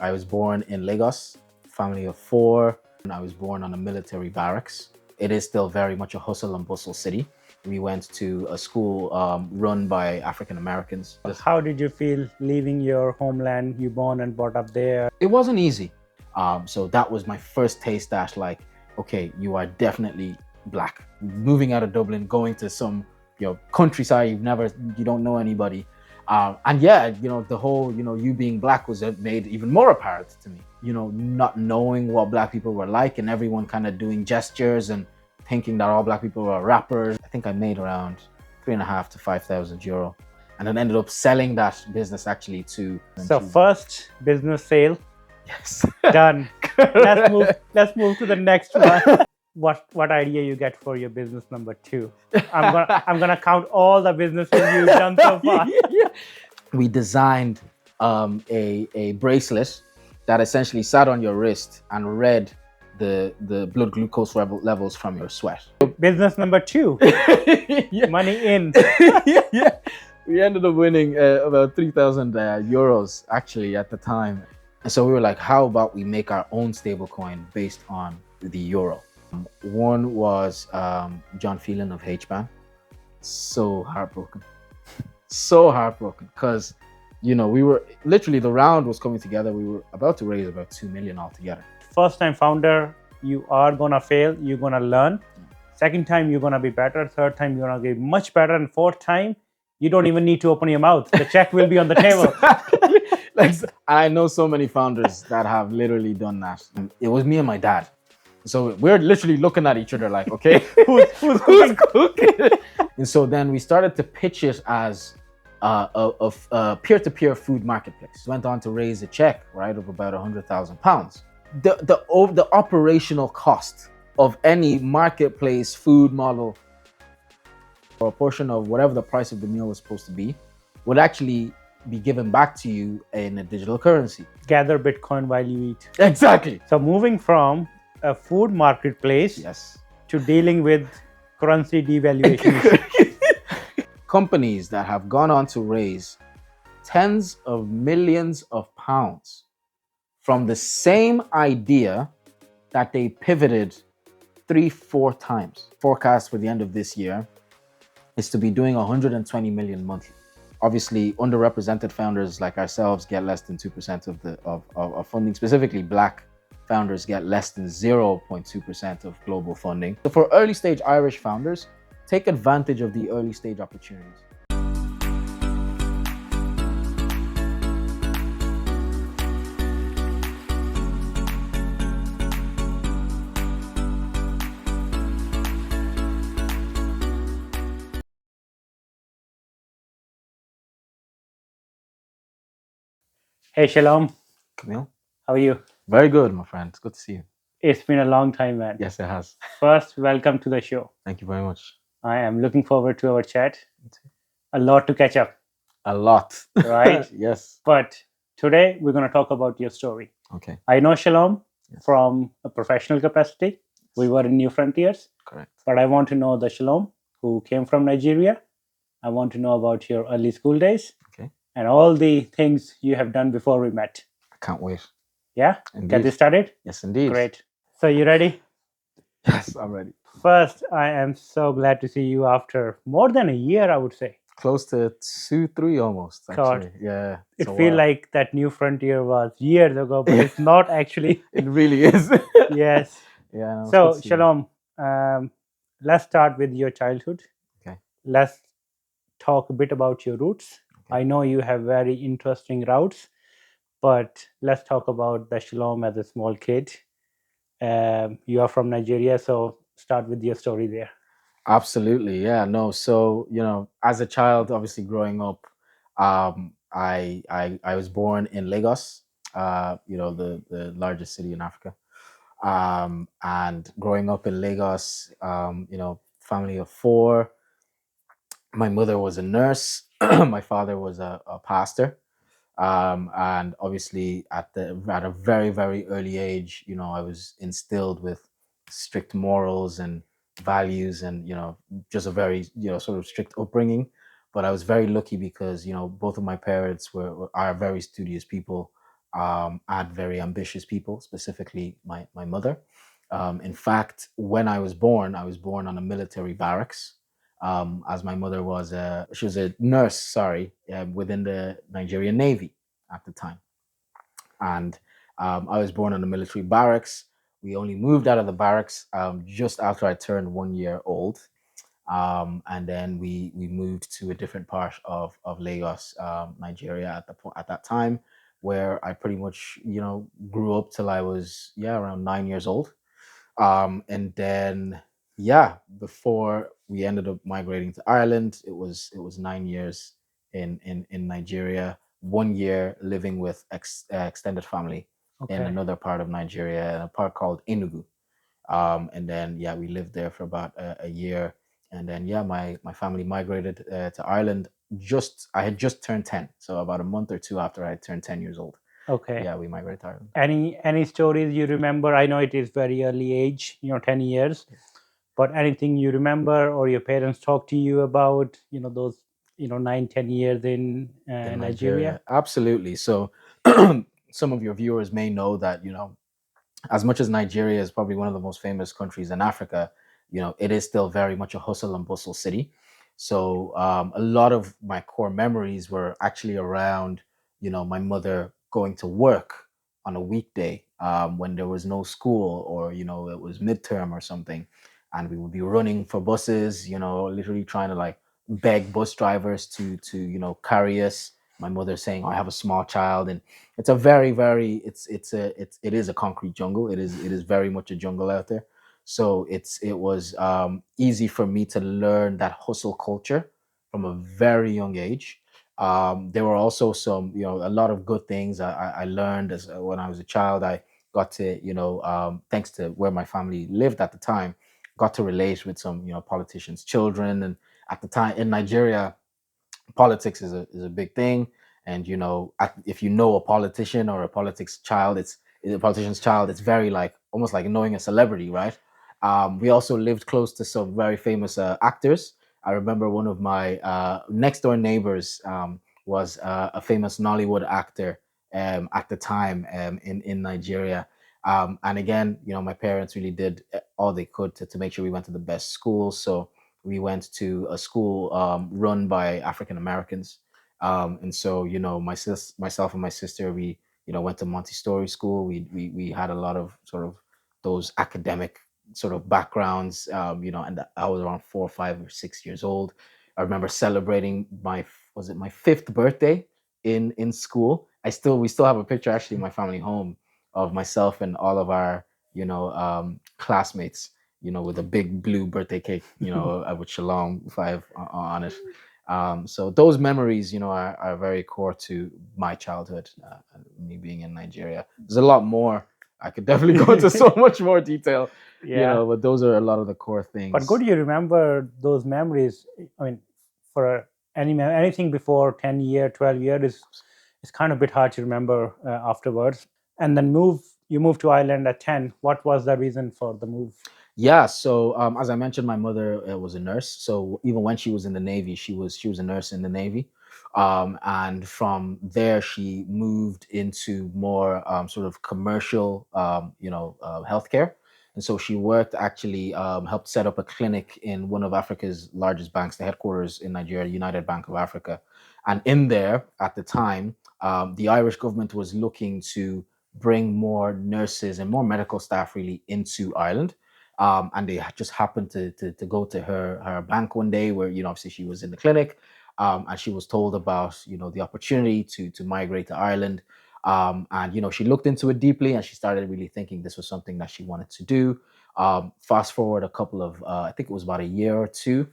I was born in Lagos, family of four, and I was born on a military barracks. It is still very much a hustle and bustle city. We went to a school run by African Americans. How did you feel leaving your homeland? You born and brought up there. It wasn't easy. So that was my first taste that like, okay, you are definitely black. Moving out of Dublin, going to some countryside, you don't know anybody. And yeah, the whole, you being black was made even more apparent to me. Not knowing what black people were like and everyone kind of doing gestures and thinking that all black people were rappers. I think I made around €3,500 to €5,000. And then ended up selling that business actually to... So first business sale, Yes. done. Let's move to the next one. What idea you get for your business number 2? I'm gonna count all the businesses you've done so far. We designed a bracelet that essentially sat on your wrist and read the blood glucose levels from your sweat. Business number 2, Yeah. money in. Yeah. We ended up winning about €3,000 actually at the time. And so we were like, how about we make our own stablecoin based on the euro? One was John Phelan of HBAN. So heartbroken. So heartbroken because, we were literally, the round was coming together. We were about to raise about 2 million altogether. First time founder, you are gonna fail, you're gonna learn. Second time, you're gonna be better. Third time, you're gonna get much better. And fourth time, you don't even need to open your mouth. The check will be on the table. I know so many founders that have literally done that. It was me and my dad. So we're literally looking at each other like, okay, who's cooking? And so then we started to pitch it as a peer-to-peer food marketplace. Went on to raise a check, right, of about £100,000. The operational cost of any marketplace food model, or a portion of whatever the price of the meal was supposed to be, would actually be given back to you in a digital currency. Gather Bitcoin while you eat. Exactly. So moving from a food marketplace, Yes, to dealing with currency devaluation. companies that have gone on to raise tens of millions of pounds from the same idea that they pivoted 3-4 times. Forecast for the end of this year is to be doing 120 million monthly. Obviously, underrepresented founders like ourselves get less than 2% of funding. Specifically, black founders get less than 0.2% of global funding. So for early stage Irish founders, take advantage of the early stage opportunities. Hey, Shalom. Camille? How are you? Very good, my friend. It's good to see you. It's been a long time, man. Yes, it has. First, welcome to the show. Thank you very much. I am looking forward to our chat. A lot to catch up, A lot. right? Yes. But today, we're going to talk about your story. Okay. I know Shalom Yes. from a professional capacity. We were in New Frontiers. Correct. But I want to know the Shalom who came from Nigeria. I want to know about your early school days. Okay. And all the things you have done before we met. I can't wait. Yeah? Indeed. Get this started? Yes, indeed. Great. So you ready? Yes, I'm ready. First, I am so glad to see you after more than a year, I would say. Close to 2-3 almost, God. actually. Yeah. It feels like that New Frontier was years ago, but it's not actually. It really is. Yes. Yeah. No, So, it's good to see you. Shalom, let's start with your childhood. Okay. Let's talk a bit about your roots. Okay. I know you have very interesting routes, but let's talk about the Shalom as a small kid. You are from Nigeria, so start with your story there. Absolutely. Yeah. No. So, as a child, obviously growing up, I was born in Lagos, the largest city in Africa. And growing up in Lagos, family of four. My mother was a nurse. My father was a pastor. And obviously at a very, very early age, I was instilled with strict morals and values and, just a very, sort of strict upbringing. But I was very lucky because, both of my parents are very studious people. and very ambitious people, specifically my mother. In fact, when I was born on a military barracks, as my mother was she was a nurse, sorry, within the Nigerian Navy at the time. And I was born in a military barracks. We only moved out of the barracks just after I turned 1 year old. And then we moved to a different part of Lagos, Nigeria at that time, where I pretty much grew up till I was around 9 years old. And then before we ended up migrating to Ireland, it was 9 years in Nigeria, 1 year living with extended family in Okay. another part of Nigeria, in a part called Enugu. And then we lived there for about a year, and then my family migrated to Ireland. Just I had just turned 10, so about a month or two after I had turned 10 years old. Okay. We migrated to Ireland. Any stories you remember? I know it is very early age, 10 years, but anything you remember or your parents talk to you about, those 9-10 years in In Nigeria? Nigeria, absolutely. So some of your viewers may know that as much as Nigeria is probably one of the most famous countries in Africa, it is still very much a hustle and bustle city. So a lot of my core memories were actually around, my mother going to work on a weekday when there was no school, or it was midterm or something, and we would be running for buses, literally trying to like beg bus drivers to carry us. My mother saying, "I have a small child," and it's a very very it is a concrete jungle. It is very much a jungle out there. So it was easy for me to learn that hustle culture from a very young age. There were also some a lot of good things I learned as when I was a child. I got to thanks to where my family lived at the time, got to relate with some politicians children. And at the time in Nigeria, politics is a big thing. And if you know a politician or a politician's child, it's very like almost like knowing a celebrity, right? We also lived close to some very famous actors. I remember one of my next door neighbors was a famous Nollywood actor at the time in Nigeria. And again, my parents really did all they could to make sure we went to the best schools. So we went to a school run by African Americans. And so, myself and my sister, we, went to Montessori school. We had a lot of sort of those academic sort of backgrounds, and I was around 4, 5, or 6 years old. I remember celebrating was it my fifth birthday in school. We still have a picture actually in my family home of myself and all of our, classmates, with a big blue birthday cake, with Shalom 5 on it. So those memories, are very core to my childhood, and me being in Nigeria. There's a lot more. I could definitely go into so much more detail, Yeah. but those are a lot of the core But good things. you remember those memories. I mean, for anything before 10 year, 12 year is kind of a bit hard to remember afterwards. And then you moved to Ireland at 10. What was the reason for the move? Yeah, so as I mentioned, my mother was a nurse. So even when she was in the Navy, she was a nurse in the Navy, and from there she moved into more sort of commercial, healthcare. And so she worked actually helped set up a clinic in one of Africa's largest banks, the headquarters in Nigeria, United Bank of Africa. And in there at the time, the Irish government was looking to bring more nurses and more medical staff really into Ireland. And they just happened to go to her bank one day where obviously she was in the clinic, and she was told about the opportunity to migrate to Ireland. And she looked into it deeply, and she started really thinking this was something that she wanted to do. Fast forward a couple of I think it was about a year or two.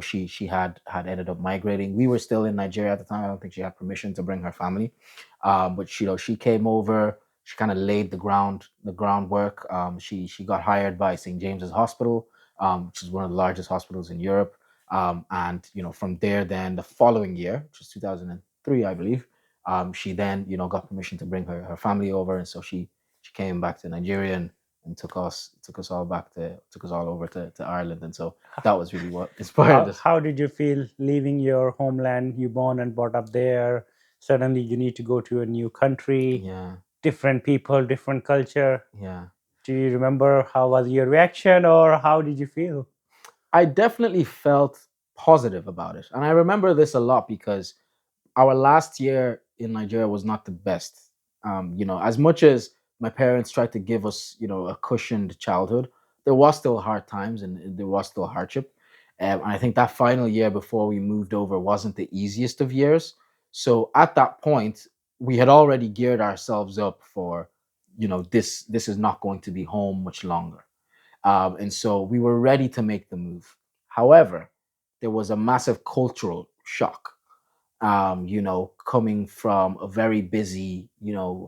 She had ended up migrating. We were still in Nigeria at the time. I don't think she had permission to bring her family, but she came over. She kind of laid the groundwork. She got hired by St. James's Hospital, which is one of the largest hospitals in Europe. And from there, then the following year, which was 2003, I believe, she then got permission to bring her family over, and so she came back to Nigeria, and took us all over to Ireland. And so that was really what inspired How us. how did you feel leaving your homeland? You born and brought up there. suddenly you need to go to a new country, Yeah. different people, different culture. Yeah. Do you remember how was your reaction, or how did you feel? I definitely felt positive about it. And I remember this a lot because our last year in Nigeria was not the best. As much as my parents tried to give us, a cushioned childhood, there was still hard times and there was still hardship. And I think that final year before we moved over wasn't the easiest of years. So at that point, we had already geared ourselves up for, this is not going to be home much longer. And so we were ready to make the move. However, there was a massive cultural shock, coming from a very busy,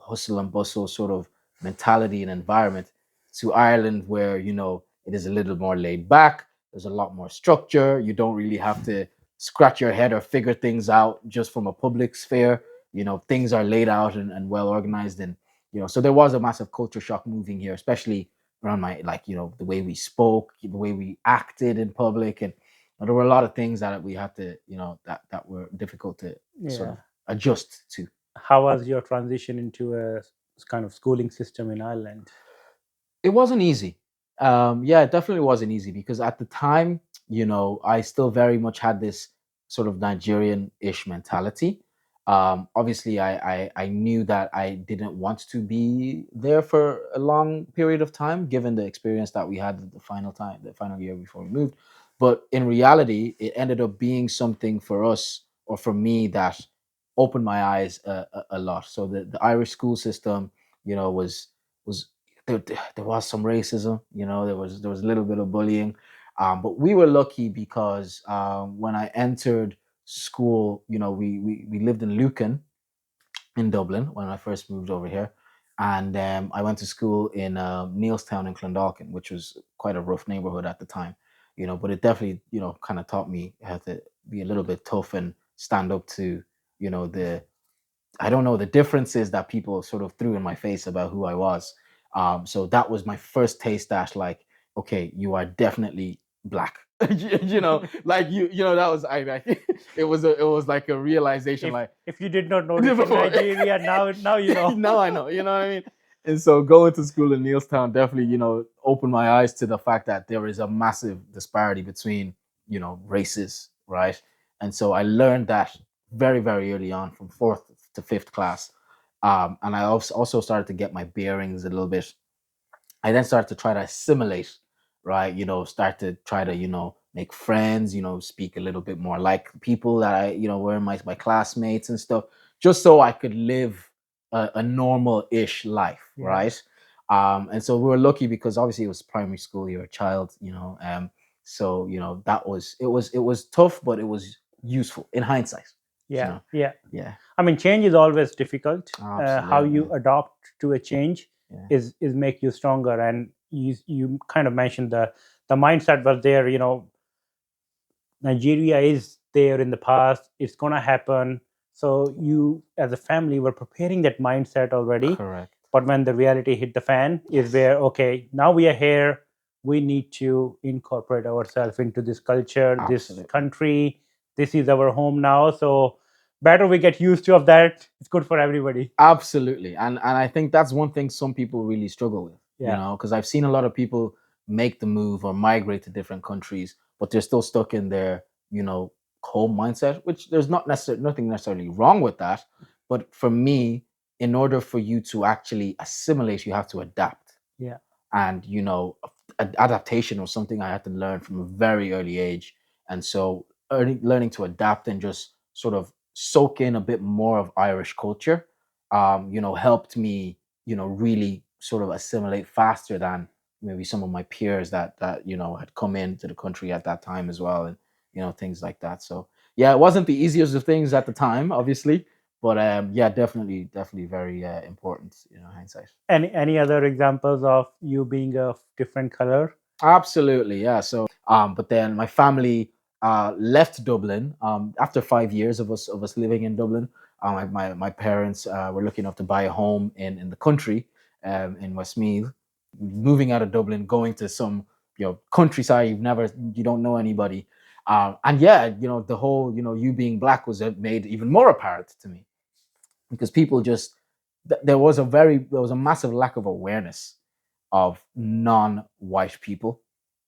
hustle and bustle sort of mentality and environment to Ireland, where, it is a little more laid back. There's a lot more structure. You don't really have to scratch your head or figure things out just from a public sphere. Things are laid out and well organized. And, so there was a massive culture shock moving here, especially around my, like, the way we spoke, the way we acted in public. And there were a lot of things that we had to, that were difficult to sort Yeah. of adjust to. How was your transition into a kind of schooling system in Ireland? It wasn't easy. Yeah, it definitely wasn't easy because at the time, I still very much had this sort of Nigerian-ish mentality. Obviously, I knew that I didn't want to be there for a long period of time, given the experience that we had at the final year before we moved. But in reality, it ended up being something for us or for me that opened my eyes a lot. So the Irish school system, was there was some racism, there was a little bit of bullying, but we were lucky because when I entered school, we lived in Lucan in Dublin when I first moved over here, and I went to school in Neilstown in Clondalkin, which was quite a rough neighborhood at the time, but it definitely kind of taught me how to be a little bit tough and stand up to the I don't know, the differences that people sort of threw in my face about who I was. So that was my first taste that, like, okay, you are definitely black. Like that was it was like a realization, if like if you did not notice in before. Nigeria, now you know. Now I know, you know what I mean? And so going to school in Neilstown definitely, opened my eyes to the fact that there is a massive disparity between, races, right? And so I learned that very, very early on from fourth to fifth class. And I also started to get my bearings a little bit. I then started to try to assimilate, right? Start to try to, make friends, speak a little bit more like people that were my classmates and stuff, just so I could live a normal-ish life, Yeah. right? And so we were lucky because obviously it was primary school, you're a child, so it was tough, but it was useful in hindsight, you Yeah. know. Yeah. Yeah, I mean, change is always difficult. How absolutely. you adopt to a change Yeah, is make you stronger. And you kind of mentioned the mindset was there. Nigeria is there in the past. It's gonna happen. So you, as a family, were preparing that mindset already. correct. But when the reality hit the fan, is Yes, where, okay, now we are here. We need to incorporate ourselves into this culture, this absolutely. country. This is our home now. So better we get used to of that. It's good for everybody. Absolutely. And I think that's one thing some people really struggle with, Yeah. because I've seen a lot of people make the move or migrate to different countries, but they're still stuck in their, home mindset, which there's nothing necessarily wrong with that. But for me, in order for you to actually assimilate, you have to adapt. Yeah. And adaptation was something I had to learn from a very early age. And so learning to adapt and just sort of soak in a bit more of Irish culture, helped me, really sort of assimilate faster than maybe some of my peers that had come into the country at that time as well, and things like that. So yeah, it wasn't the easiest of things at the time, obviously, but yeah, definitely very important, hindsight. Any other examples of you being a different color? Absolutely, yeah. So, but then my family left Dublin after 5 years of us living in Dublin. My parents were lucky enough to buy a home in the country, in Westmeath, moving out of Dublin, going to some countryside you don't know anybody, and yeah, the whole you being black was made even more apparent to me. because people just there was a massive lack of awareness of non-white people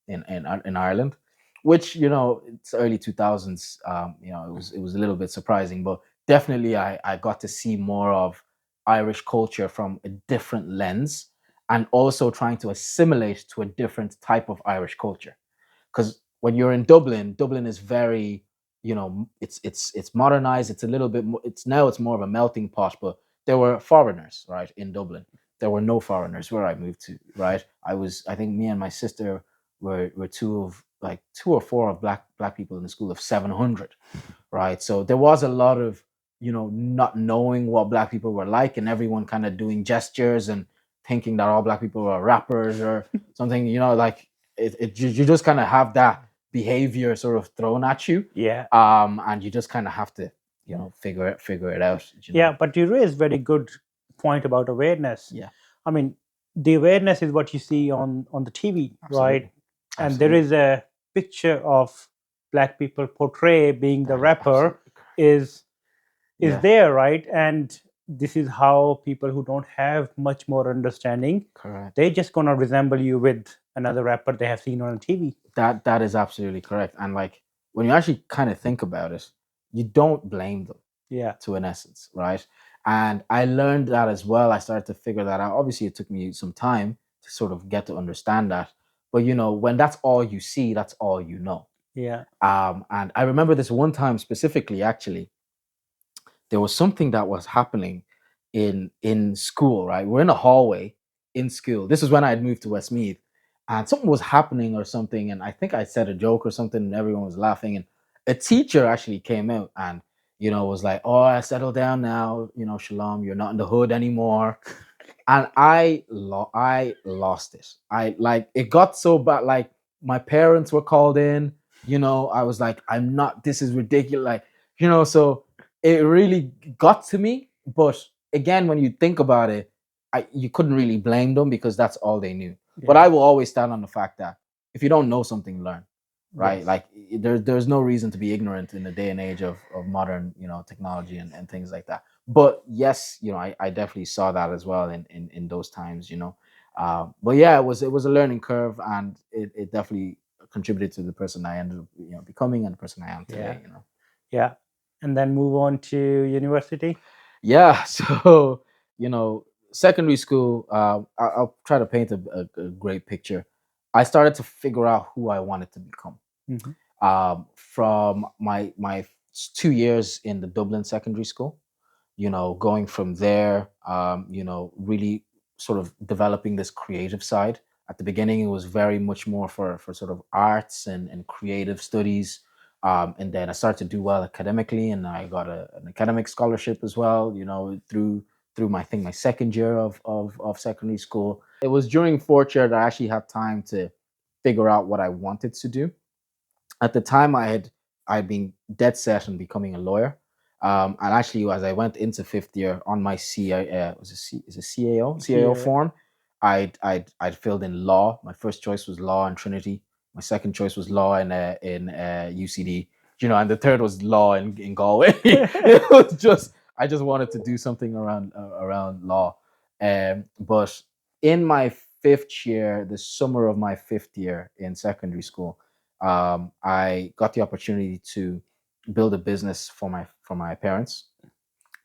in Ireland, which it's early 2000s. It was a little bit surprising, but definitely I got to see more of Irish culture from a different lens, and also trying to assimilate to a different type of Irish culture. Because when you're in Dublin, Dublin is very, it's modernized. It's a little bit more. It's more of a melting pot. But there were foreigners, right, in Dublin. There were no foreigners where I moved to, right. I think me and my sister were two or four of black people in the school of 700, right. So there was a lot of not knowing what black people were like, and everyone kind of doing gestures and thinking that all black people were rappers or something. Like you just kind of have that behavior sort of thrown at you, Yeah. and you just kind of have to figure it out. Yeah, but you raised very good point about awareness. Yeah. I mean, the awareness is what you see on the TV, right? Absolutely. And there is a picture of black people portray being the That is rapper absolutely correct. is Yeah. there, right? And this is how people who don't have much more understanding, Correct. they're just gonna resemble you with another rapper they have seen on TV. That is absolutely correct. And like when you actually kind of think about it, you don't blame them. Yeah. To an essence, right? And I learned that as well. I started to figure that out. Obviously, it took me some time to sort of get to understand that. But when that's all you see, that's all you know. Yeah. And I remember this one time specifically, actually, there was something that was happening in school, right? We're in a hallway in school. This is when I had moved to Westmeath, and something was happening or something, and I think I said a joke or something, and everyone was laughing. And a teacher actually came out and was like, "Oh, I settle down now. Shalom, you're not in the hood anymore." And I lost it. It got so bad. Like my parents were called in. I was like, I'm not. This is ridiculous. Like so it really got to me. But again, when you think about it, you couldn't really blame them because that's all they knew. But I will always stand on the fact that if you don't know something, learn. Right? Yes. Like there's no reason to be ignorant in the day and age of modern technology and things like that. But yes, I definitely saw that as well in those times. But yeah, it was a learning curve, and it definitely contributed to the person I ended up becoming and the person I am today. Yeah. And then move on to university. Yeah. So secondary school. I'll try to paint a great picture. I started to figure out who I wanted to become. Mhm. From my 2 years in the Dublin secondary school, going from there, really sort of developing this creative side. At the beginning, it was very much more for sort of arts and creative studies. And then I started to do well academically, and I got an academic scholarship as well, through my second year of secondary school. It was during fourth year that I actually had time to figure out what I wanted to do. At the time I'd been dead set on becoming a lawyer. And actually, as I went into fifth year on my was a is a CAO Yeah. form, I'd filled in law. My first choice was law in Trinity. My second choice was law in UCD. And the third was law in Galway. It was just I just wanted to do something around law. But in my fifth year, the summer of my fifth year in secondary school, I got the opportunity to build a business for my parents.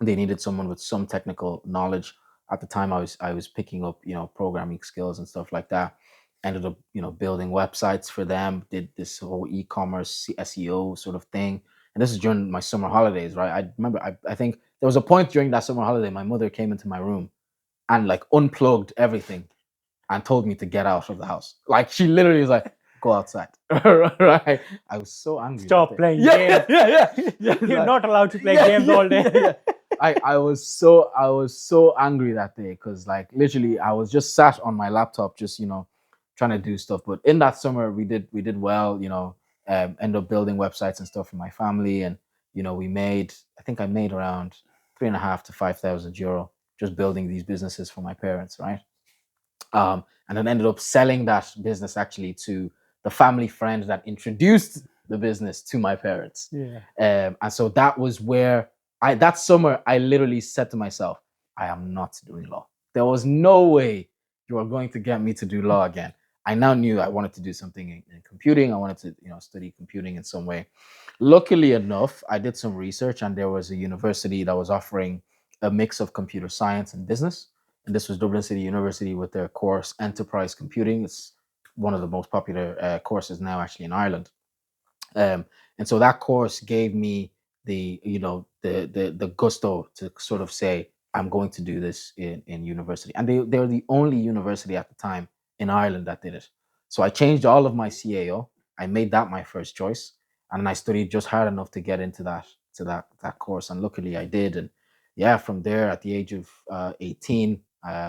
They needed someone with some technical knowledge. At the time, I was picking up programming skills and stuff like that. Ended up building websites for them. Did this whole e-commerce SEO sort of thing. And this is during my summer holidays, right? I remember I think there was a point during that summer holiday my mother came into my room and like unplugged everything and told me to get out of the house. Like she literally was like, "Go outside." Right? I was so angry. Stop playing Yeah, games. yeah. You're Like, not allowed to play yeah, games all day. yeah. I was so angry that day because like literally I was just sat on my laptop just trying to do stuff. But in that summer we did well. End up building websites and stuff for my family, and we made I think I made around 3.5 to 5,000 euro just building these businesses for my parents, right? And then ended up selling that business actually to the family friend that introduced the business to my parents. Yeah. And so that was where that summer, I literally said to myself, I am not doing law. There was no way you are going to get me to do law again. I now knew I wanted to do something in computing. I wanted to, study computing in some way. Luckily enough, I did some research, and there was a university that was offering a mix of computer science and business. And this was Dublin City University with their course Enterprise Computing. It's one of the most popular courses now, actually, in Ireland. And so that course gave me the gusto to sort of say, I'm going to do this in university. And they were the only university at the time in Ireland that did it. So I changed all of my CAO. I made that my first choice, and then I studied just hard enough to get into that course. And luckily I did. And yeah, from there, at the age of 18,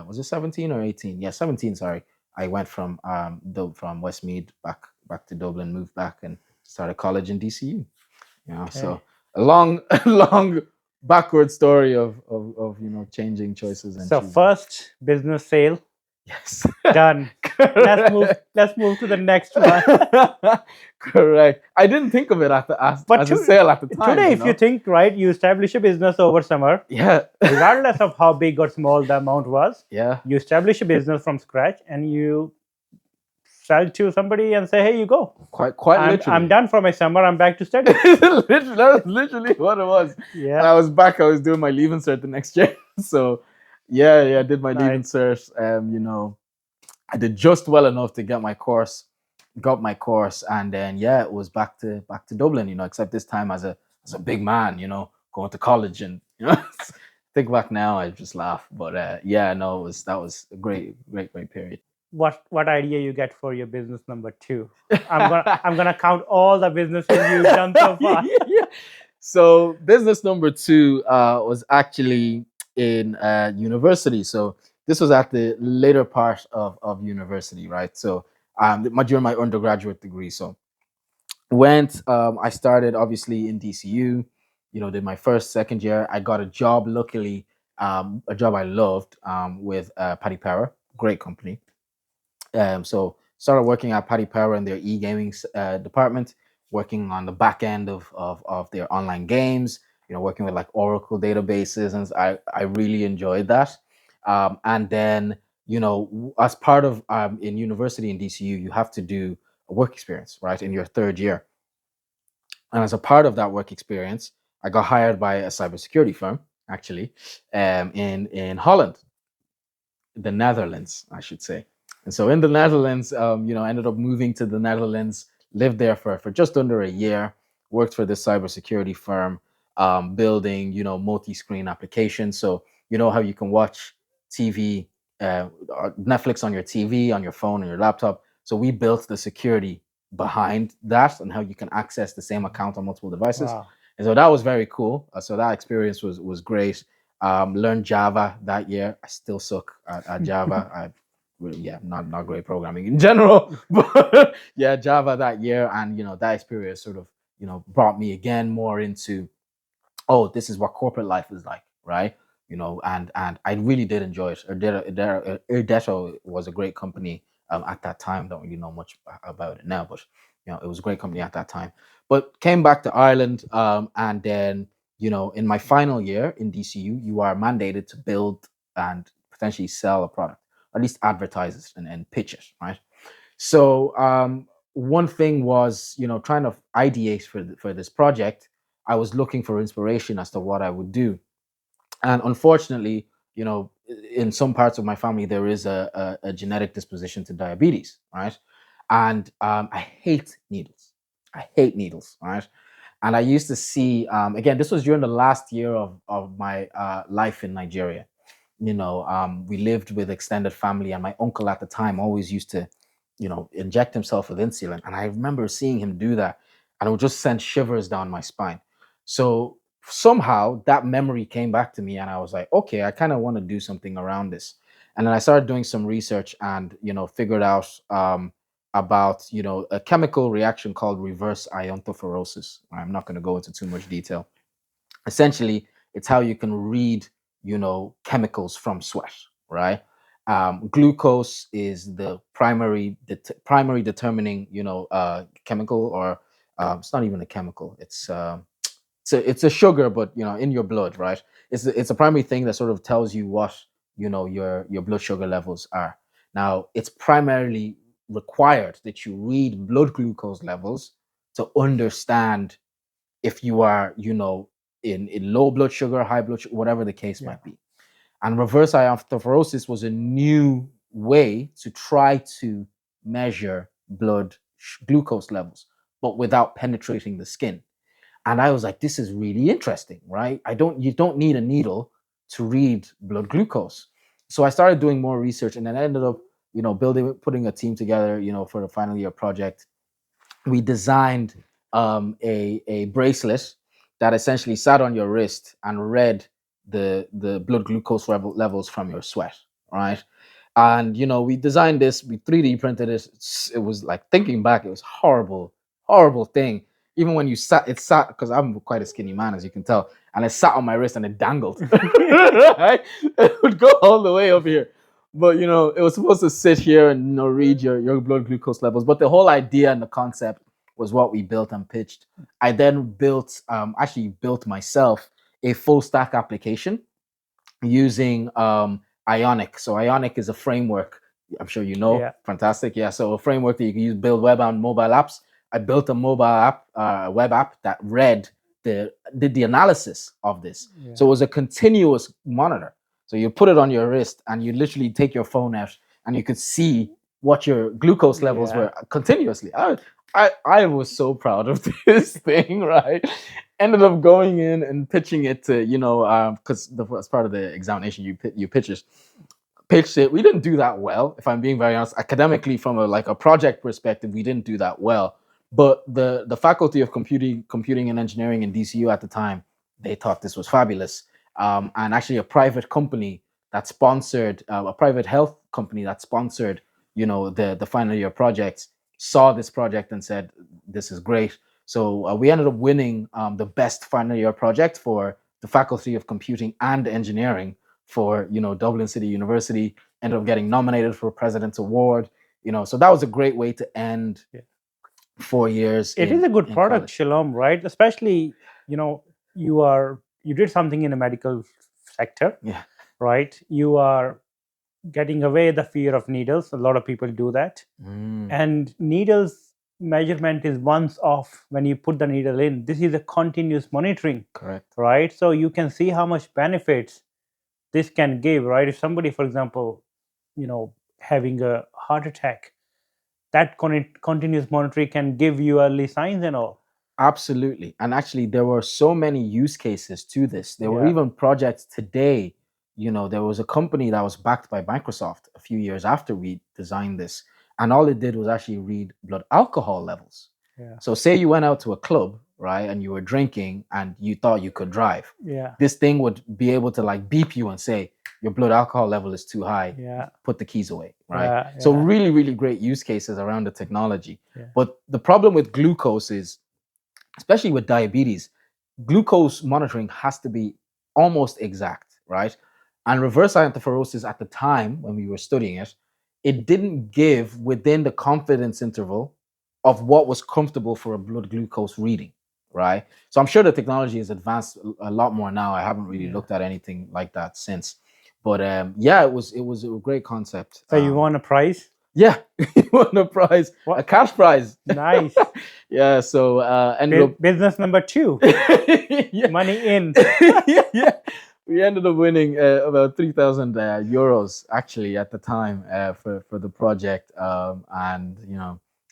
was it 17 or 18? Yeah, 17. Sorry, I went from Westmead back to Dublin, moved back, and started college in DCU. Okay. So a long, long backward story of changing choices and So choosing. first business sale Yes. done. Let's move. Correct. Let's move to the next one. Correct. I didn't think of it But as a sale at the time, today, if you think right, you establish a business over summer, Yeah. regardless of how big or small the amount was. Yeah. You establish a business from scratch, and you sell to somebody and say, "Hey, you go. Quite I'm literally. done for my summer. I'm back to study." Literally, that was literally what it was. And Yeah. I was back. I was doing my leaving cert the next year. So, yeah, I did my leaving Nice. cert. I did just well enough to get my course, got my course, and then yeah, it was back to Dublin. Except this time as a big man. Going to college, and think back now, I just laugh. But yeah, no, that was a great period. What idea you get for your business number two? I'm gonna count all the businesses you've done so far. Yeah. So business number two was actually in university. So this was at the later part of university, right? So during my undergraduate degree. So I started obviously in DCU. Did my first second year. I got a job, luckily, a job I loved, with Paddy Power, great company. So started working at Paddy Power in their e-gaming department, working on the back end of their online games. Working with like Oracle databases, and I really enjoyed that. And then as part of in university in DCU, you have to do a work experience, right, in your third year. And as a part of that work experience, I got hired by a cybersecurity firm, actually, in Holland, the Netherlands, I should say. And so in the Netherlands, ended up moving to the Netherlands, lived there for just under a year, worked for this cybersecurity firm, building, multi-screen applications. So you know how you can watch TV, or Netflix on your TV, on your phone, on your laptop. So we built the security behind that, and how you can access the same account on multiple devices. Wow. And so that was very cool. So that experience was great. Learned Java that year. I still suck at Java. I really, yeah, not great programming in general, but yeah, Java that year, and that experience sort of brought me again more into, oh, this is what corporate life is like, right? And I really did enjoy it. Irdeto was a great company at that time. Don't really know much about it now, but it was a great company at that time. But came back to Ireland, and then in my final year in DCU, you are mandated to build and potentially sell a product, or at least advertise it and pitch it, right? So one thing was, trying to ideate for this project. I was looking for inspiration as to what I would do, and unfortunately, in some parts of my family, there is a genetic disposition to diabetes, right? And I hate needles. I hate needles, right? And I used to see, again, this was during the last year of my life in Nigeria. We lived with extended family, and my uncle at the time always used to, inject himself with insulin. And I remember seeing him do that, and it would just send shivers down my spine. So somehow that memory came back to me, and I was like, okay, I kind of want to do something around this. And then I started doing some research, and figured out about a chemical reaction called reverse iontophoresis. I'm not going to go into too much detail. Essentially, it's how you can read chemicals from sweat, right? Glucose is the primary determining chemical, or it's not even a chemical. It's it's a sugar, but in your blood, right? It's a primary thing that sort of tells you what your blood sugar levels are. Now, it's primarily required that you read blood glucose levels to understand if you are, in low blood sugar, high blood sugar, whatever the case Yeah. might be. And reverse iontophoresis was a new way to try to measure blood glucose levels, but without penetrating the skin. And I was like, this is really interesting, right? You don't need a needle to read blood glucose. So I started doing more research, and then I ended up, putting a team together, for the final year project. We designed a bracelet that essentially sat on your wrist and read the blood glucose levels from your sweat, right? And we designed this, we 3D printed it. It was like, thinking back, it was horrible, horrible thing. Even when it sat, because I'm quite a skinny man, as you can tell, and it sat on my wrist and it dangled. Right? It would go all the way up here. But it was supposed to sit here and read your blood glucose levels. But the whole idea and the concept was what we built and pitched. I then actually built myself a full stack application using Ionic. So Ionic is a framework. I'm sure you know. Yeah. Fantastic. Yeah. So a framework that you can use build web and mobile apps. I built a mobile app, web app that did the analysis of this. Yeah. So it was a continuous monitor. So you put it on your wrist and you literally take your phone out and you could see what your glucose levels Yeah. were continuously. I was so proud of this thing, right? Ended up going in and pitching it to, because as part of the examination, you pitched it. We didn't do that well, if I'm being very honest. Academically, from a project perspective, we didn't do that well. But the faculty of computing and engineering in DCU at the time, they thought this was fabulous. And actually, a private company that sponsored a private health company that sponsored, the final year projects, saw this project and said, "This is great." So we ended up winning the best final year project for the Faculty of Computing and Engineering for Dublin City University. Ended up getting nominated for a President's Award. So that was a great way to end 4 years. It is a good product, college. Shalom, right? Especially, you did something in the medical sector, Yeah. right? You are getting away the fear of needles. A lot of people do that. And needles measurement is once off when you put the needle in. This is a continuous monitoring. Correct. Right? So you can see how much benefits this can give, right? If somebody, for example, having a heart attack, that continuous monitoring can give you early signs and all. Absolutely. And actually, there were so many use cases to this. There were even projects today. There was a company that was backed by Microsoft a few years after we designed this. And all it did was actually read blood alcohol levels. Yeah. So say you went out to a club, right, and you were drinking and you thought you could drive. Yeah. This thing would be able to beep you and say, your blood alcohol level is too high. Yeah. Put the keys away, right? Yeah. So really, really great use cases around the technology. Yeah. But the problem with glucose is, especially with diabetes, glucose monitoring has to be almost exact, right? And reverse iontophoresis at the time when we were studying it, it didn't give within the confidence interval of what was comfortable for a blood glucose reading, right? So I'm sure the technology has advanced a lot more now. I haven't really looked at anything like that since. But it was a great concept. So you won a prize? Yeah, you won a prize, a cash prize. Nice. Yeah, so ended up business number 2. Yeah. Money in. Yeah. We ended up winning about 3,000 euros actually at the time for the project, and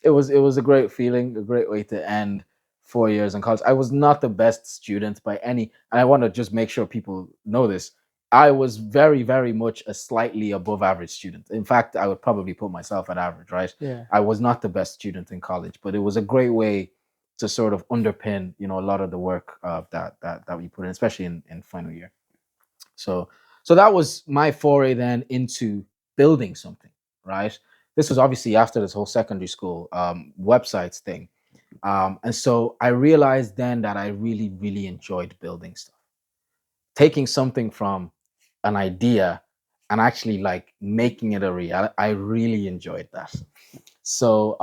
it was a great feeling, a great way to end 4 years in college. I was not the best student by any, and I want to just make sure people know this. I was very, very much a slightly above average student. In fact, I would probably put myself at average, right? Yeah. I was not the best student in college, but it was a great way to sort of underpin, a lot of the work that we put in, especially in final year. So that was my foray then into building something, right? This was obviously after this whole secondary school websites thing. And so I realized then that I really, really enjoyed building stuff. Taking something from an idea and actually making it a reality. I really enjoyed that. So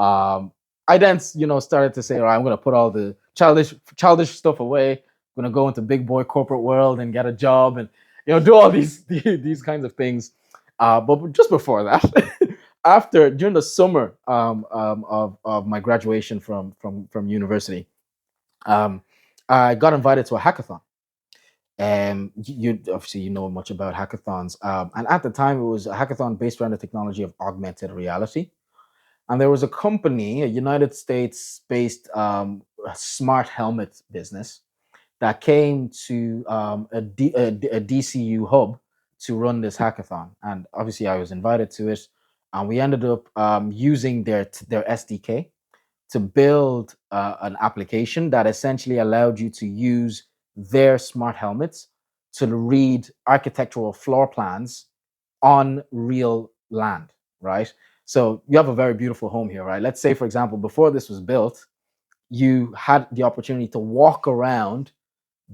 I then, started to say, all right, I'm going to put all the childish stuff away. going to go into big boy corporate world and get a job and do all these kinds of things. But just before that, during the summer of my graduation from university, I got invited to a hackathon. You obviously know much about hackathons, and at the time it was a hackathon based around the technology of augmented reality. And there was a company, a United States-based smart helmet business that came to a DCU hub to run this hackathon. And obviously, I was invited to it, and we ended up using their SDK to build an application that essentially allowed you to use their smart helmets to read architectural floor plans on real land, right? So you have a very beautiful home here, right? Let's say, for example, before this was built, you had the opportunity to walk around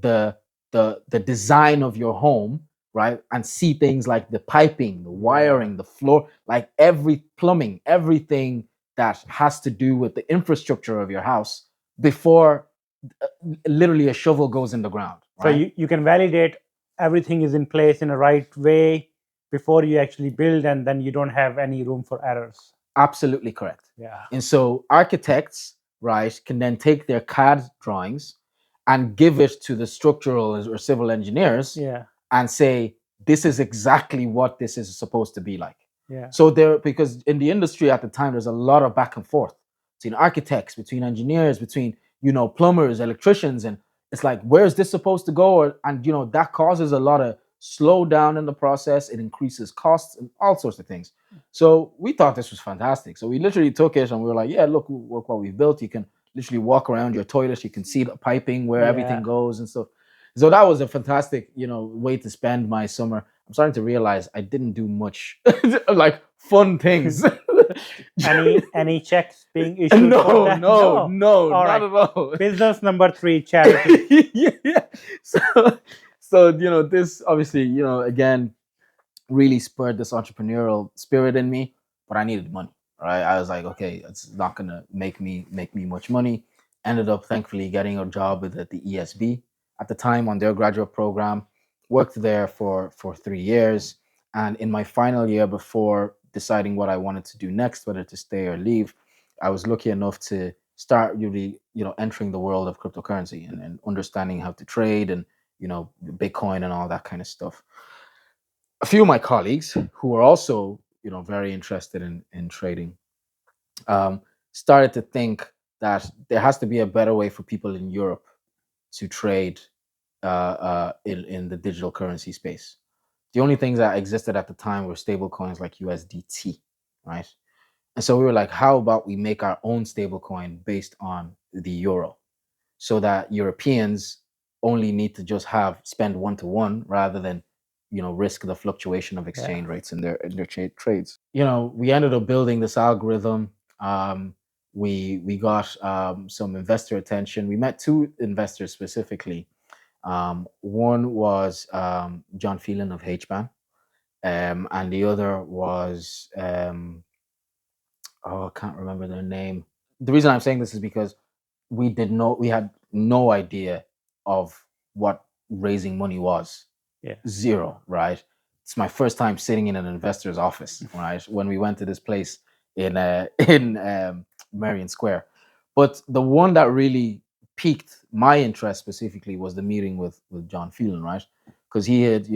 the the design of your home, right, and see things like the piping, the wiring, the floor, like every plumbing, everything that has to do with the infrastructure of your house before literally a shovel goes in the ground, So right? you can validate everything is in place in a right way before you actually build, and then you don't have any room for errors. Absolutely correct. Yeah. And so architects, right, can then take their CAD drawings and give it to the structural or civil engineers Yeah. and say, this is exactly what this is supposed to be like. Yeah. So because in the industry at the time, there's a lot of back and forth between architects, between engineers, between, plumbers, electricians, and it's like, where's this supposed to go? And, that causes a lot of slowdown in the process. It increases costs and all sorts of things. So we thought this was fantastic. So we literally took it and we were like, yeah, look what we've built. You can literally walk around your toilet. You can see the piping where everything goes and stuff. So that was a fantastic, way to spend my summer. I'm starting to realize I didn't do much like fun things. Any checks being issued? No, not All at right. all. Business number 3, charity. Yeah. So this obviously, again, really spurred this entrepreneurial spirit in me, but I needed money, right? I was like, okay, it's not gonna make me much money. Ended up thankfully getting a job at the ESB at the time on their graduate program. Worked there for 3 years, and in my final year before deciding what I wanted to do next, whether to stay or leave, I was lucky enough to start really, entering the world of cryptocurrency and understanding how to trade and Bitcoin and all that kind of stuff. A few of my colleagues who were also very interested in trading um, started to think that there has to be a better way for people in Europe to trade in the digital currency space. The only things that existed at the time were stable coins like USDT, right? And so we were like, how about we make our own stable coin based on the euro, so that Europeans only need to just spend 1-to-1 rather than risk the fluctuation of exchange rates in their trades. We ended up building this algorithm. We got some investor attention. We met two investors specifically. One was John Phelan of HBAN, and the other was I can't remember their name. The reason I'm saying this is because we had no idea of what raising money was. Yeah. Zero, right? It's my first time sitting in an investor's office, right? When we went to this place in Marion Square. But the one that really piqued my interest specifically was the meeting with John Phelan, right? Because he had,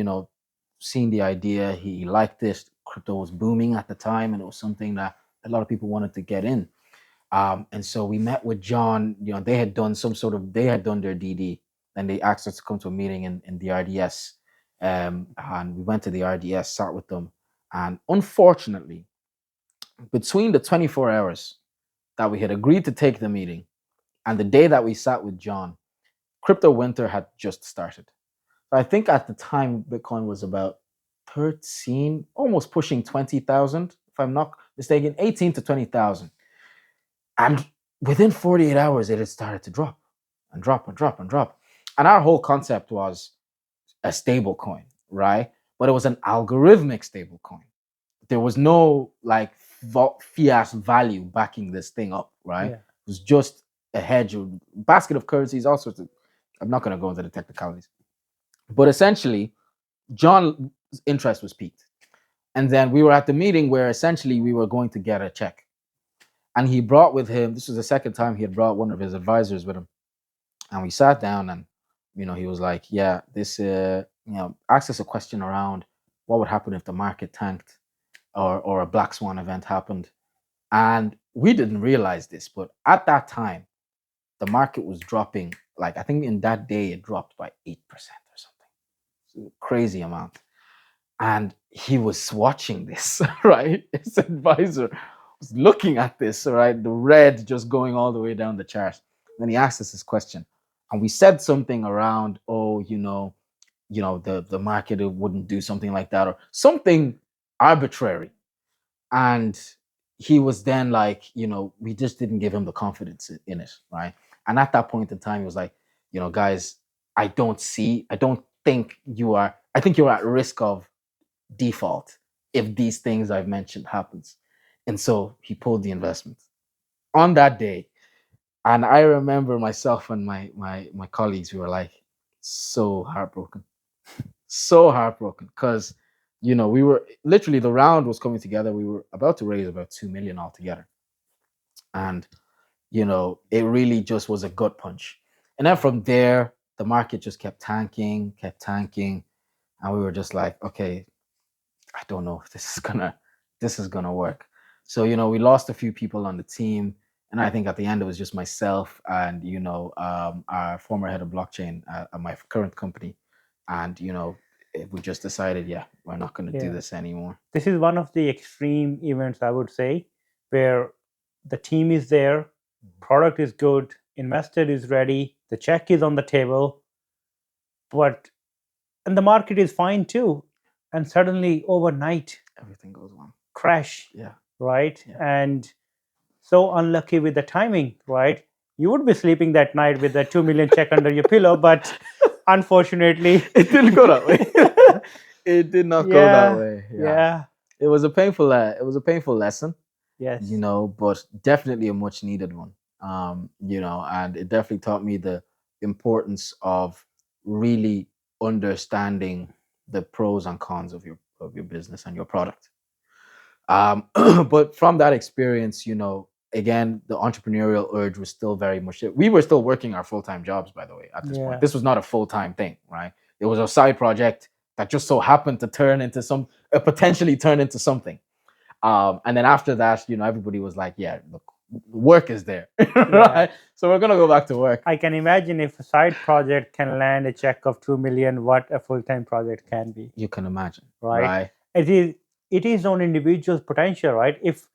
seen the idea, he liked it. Crypto was booming at the time, and it was something that a lot of people wanted to get in. And so we met with John. They had done their DD, and they asked us to come to a meeting in the RDS. And we went to the RDS, sat with them. And unfortunately, between the 24 hours that we had agreed to take the meeting and the day that we sat with John, crypto winter had just started. So I think at the time, Bitcoin was about 13, almost pushing 20,000, if I'm not mistaken, 18 to 20,000. And within 48 hours, it had started to drop and drop and drop and drop. And our whole concept was a stable coin, right? But it was an algorithmic stable coin. There was no like fiat value backing this thing up, right? Yeah. It was just a hedge, a basket of currencies, all sorts of I'm not going to go into the technicalities, but essentially, John's interest was piqued. And then we were at the meeting where essentially we were going to get a check. And he brought with him, this was the second time he had brought one of his advisors with him. And we sat down and, he was like, yeah, this, asked us a question around what would happen if the market tanked or a black swan event happened. And we didn't realize this, but at that time, the market was dropping. Like, I think in that day, it dropped by 8% or something. Crazy amount. And he was watching this, right? His advisor was looking at this, right? The red just going all the way down the chart. Then he asked us this question. And we said something around, the market wouldn't do something like that or something arbitrary. And he was then like, we just didn't give him the confidence in it, right? And at that point in time, he was like, guys, I think I think you're at risk of default if these things I've mentioned happens. And so he pulled the investment on that day. And I remember myself and my colleagues, we were like so heartbroken because we were literally, the round was coming together. We were about to raise about 2 million altogether. And it really just was a gut punch. And then from there, the market just kept tanking. And we were just like, okay, I don't know if this is gonna work. So we lost a few people on the team, and I think at the end it was just myself and our former head of blockchain at my current company, and we just decided, yeah, we're not going to do this anymore. This is one of the extreme events, I would say, where the team is there, product is good, investor is ready, the check is on the table, and the market is fine too. And suddenly overnight, everything goes wrong. Crash. Yeah. Right. Yeah. And so unlucky with the timing, right? You would be sleeping that night with a 2 million check under your pillow, but unfortunately, it didn't go that way. It did not go that way. Yeah. It was a painful lesson. Yes. But definitely a much needed one. And it definitely taught me the importance of really understanding the pros and cons of your business and your product. But from that experience, again, the entrepreneurial urge was still very much. We were still working our full-time jobs, by the way, at this point. This was not a full-time thing, right? It was a side project that just so happened to potentially turn into something. And then after that, everybody was like, yeah, look, work is there, right? So we're gonna go back to work. I can imagine if a side project can land a check of 2 million, what a full-time project can be. You can imagine, right? It is on individual's potential, right? If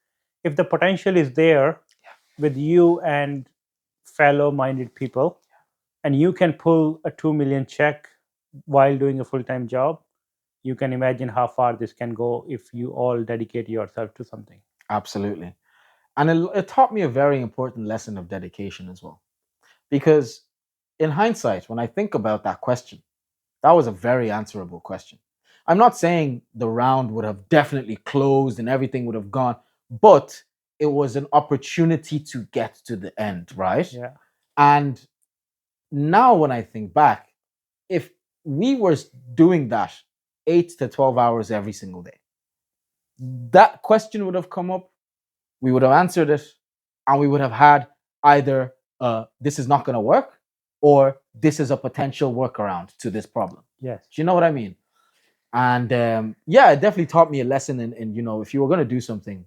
the potential is there with you and fellow minded people, and you can pull a 2 million check while doing a full-time job, you can imagine how far this can go if you all dedicate yourself to something. Absolutely. And it taught me a very important lesson of dedication as well. Because in hindsight, when I think about that question, that was a very answerable question. I'm not saying the round would have definitely closed and everything would have gone, but it was an opportunity to get to the end, right? Yeah. And now when I think back, if we were doing that 8 to 12 hours every single day, that question would have come up, we would have answered it, and we would have had either this is not going to work or this is a potential workaround to this problem. Yes. Do you know what I mean? And it definitely taught me a lesson in if you were going to do something,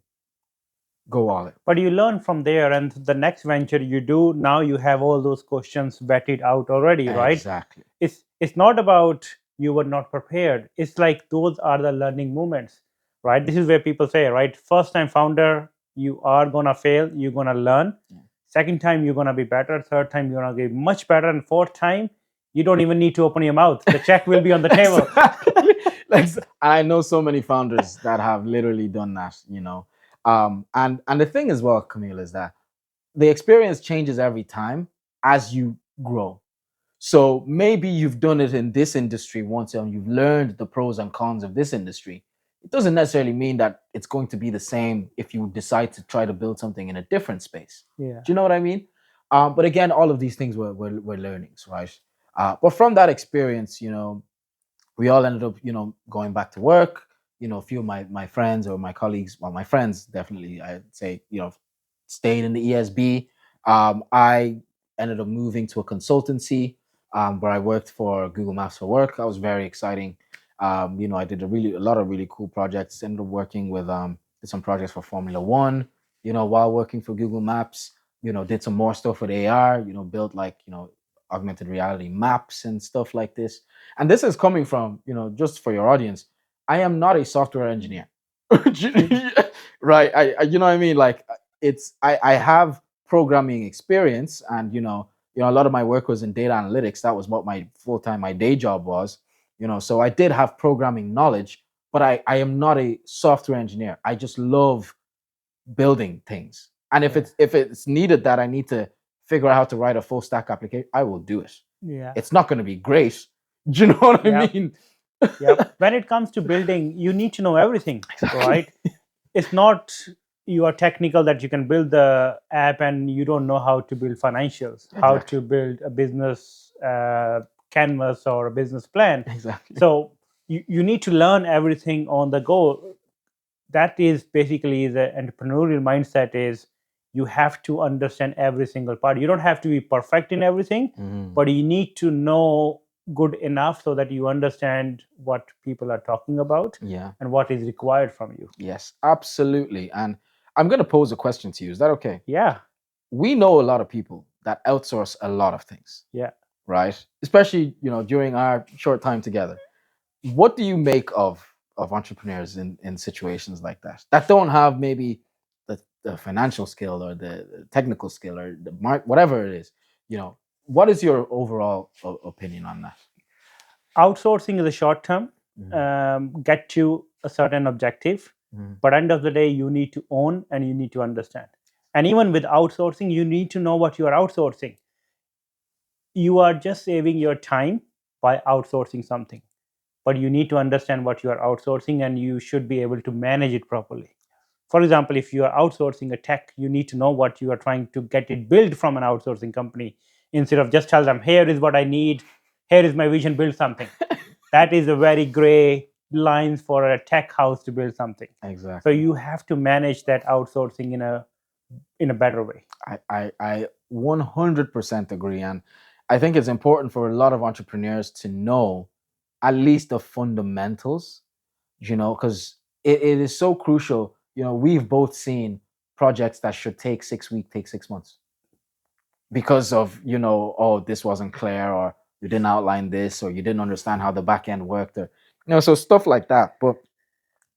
go all in. But you learn from there, and the next venture you do, now you have all those questions vetted out already, right? Exactly. It's not about you were not prepared. It's like those are the learning moments, right? This is where people say, right, first time founder, you are gonna fail, you're gonna learn. Second time, you're gonna be better. Third time, you're gonna be much better. And fourth time, you don't even need to open your mouth. The check will be on the table. I know so many founders that have literally done that, and the thing as well, Camille, is that the experience changes every time as you grow. So maybe you've done it in this industry once and you've learned the pros and cons of this industry. It doesn't necessarily mean that it's going to be the same if you decide to try to build something in a different space. Yeah. Do you know what I mean? But again, all of these things were learnings, right? But from that experience, we all ended up, going back to work. A few of my friends or my colleagues, well, my friends definitely, I'd say, stayed in the ESB. I ended up moving to a consultancy where I worked for Google Maps for Work. That was very exciting. I did a lot of really cool projects. Ended up working with did some projects for Formula One. While working for Google Maps, did some more stuff with AR. Built like augmented reality maps and stuff like this. And this is coming from, just for your audience, I am not a software engineer. Right. You know what I mean? Like I have programming experience, and a lot of my work was in data analytics. That was what my full-time, my day job was. So I did have programming knowledge, but I am not a software engineer. I just love building things. And if Yeah. it's needed that I need to figure out how to write a full stack application, I will do it. Yeah. It's not going to be great. Do you know what I Yep. mean? Yep. When it comes to building, you need to know everything, right? It's not you are technical that you can build the app and you don't know how to build financials, how Exactly. to build a business canvas or a business plan. Exactly. So you need to learn everything on the go. That is basically the entrepreneurial mindset is you have to understand every single part. You don't have to be perfect in everything, but you need to know good enough so that you understand what people are talking about Yeah. and what is required from you. Yes, absolutely. And I'm going to pose a question to you. Is that okay? Yeah. We know a lot of people that outsource a lot of things, Yeah. right? Especially, during our short time together. What do you make of entrepreneurs in situations like that don't have maybe the financial skill or the technical skill or whatever it is? What is your overall opinion on that? Outsourcing is a short term, Mhm. get to a certain objective, Mhm. but end of the day, you need to own and you need to understand. And even with outsourcing, you need to know what you are outsourcing. You are just saving your time by outsourcing something, but you need to understand what you are outsourcing and you should be able to manage it properly. For example, if you are outsourcing a tech, you need to know what you are trying to get it built from an outsourcing company instead of just tell them, here is what I need, here is my vision, build something. That is a very gray lines for a tech house to build something. So Exactly. you have to manage that outsourcing in a better way. I 100% agree. And I think it's important for a lot of entrepreneurs to know at least the fundamentals, because it is so crucial. We've both seen projects that should take 6 weeks, take 6 months because of, oh, this wasn't clear, or you didn't outline this, or you didn't understand how the back end worked, or, so stuff like that. But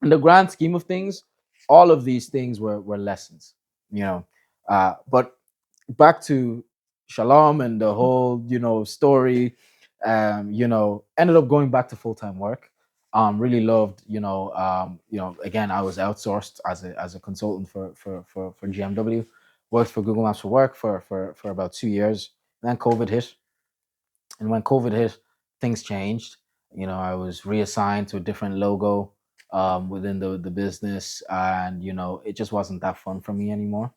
in the grand scheme of things, all of these things were lessons, but back to Shalom and the whole, story. Ended up going back to full-time work. Really loved, again, I was outsourced as a consultant for GMW. Worked for Google Maps for Work for about 2 years. Then COVID hit, and when COVID hit, things changed. I was reassigned to a different logo within the business, and it just wasn't that fun for me anymore.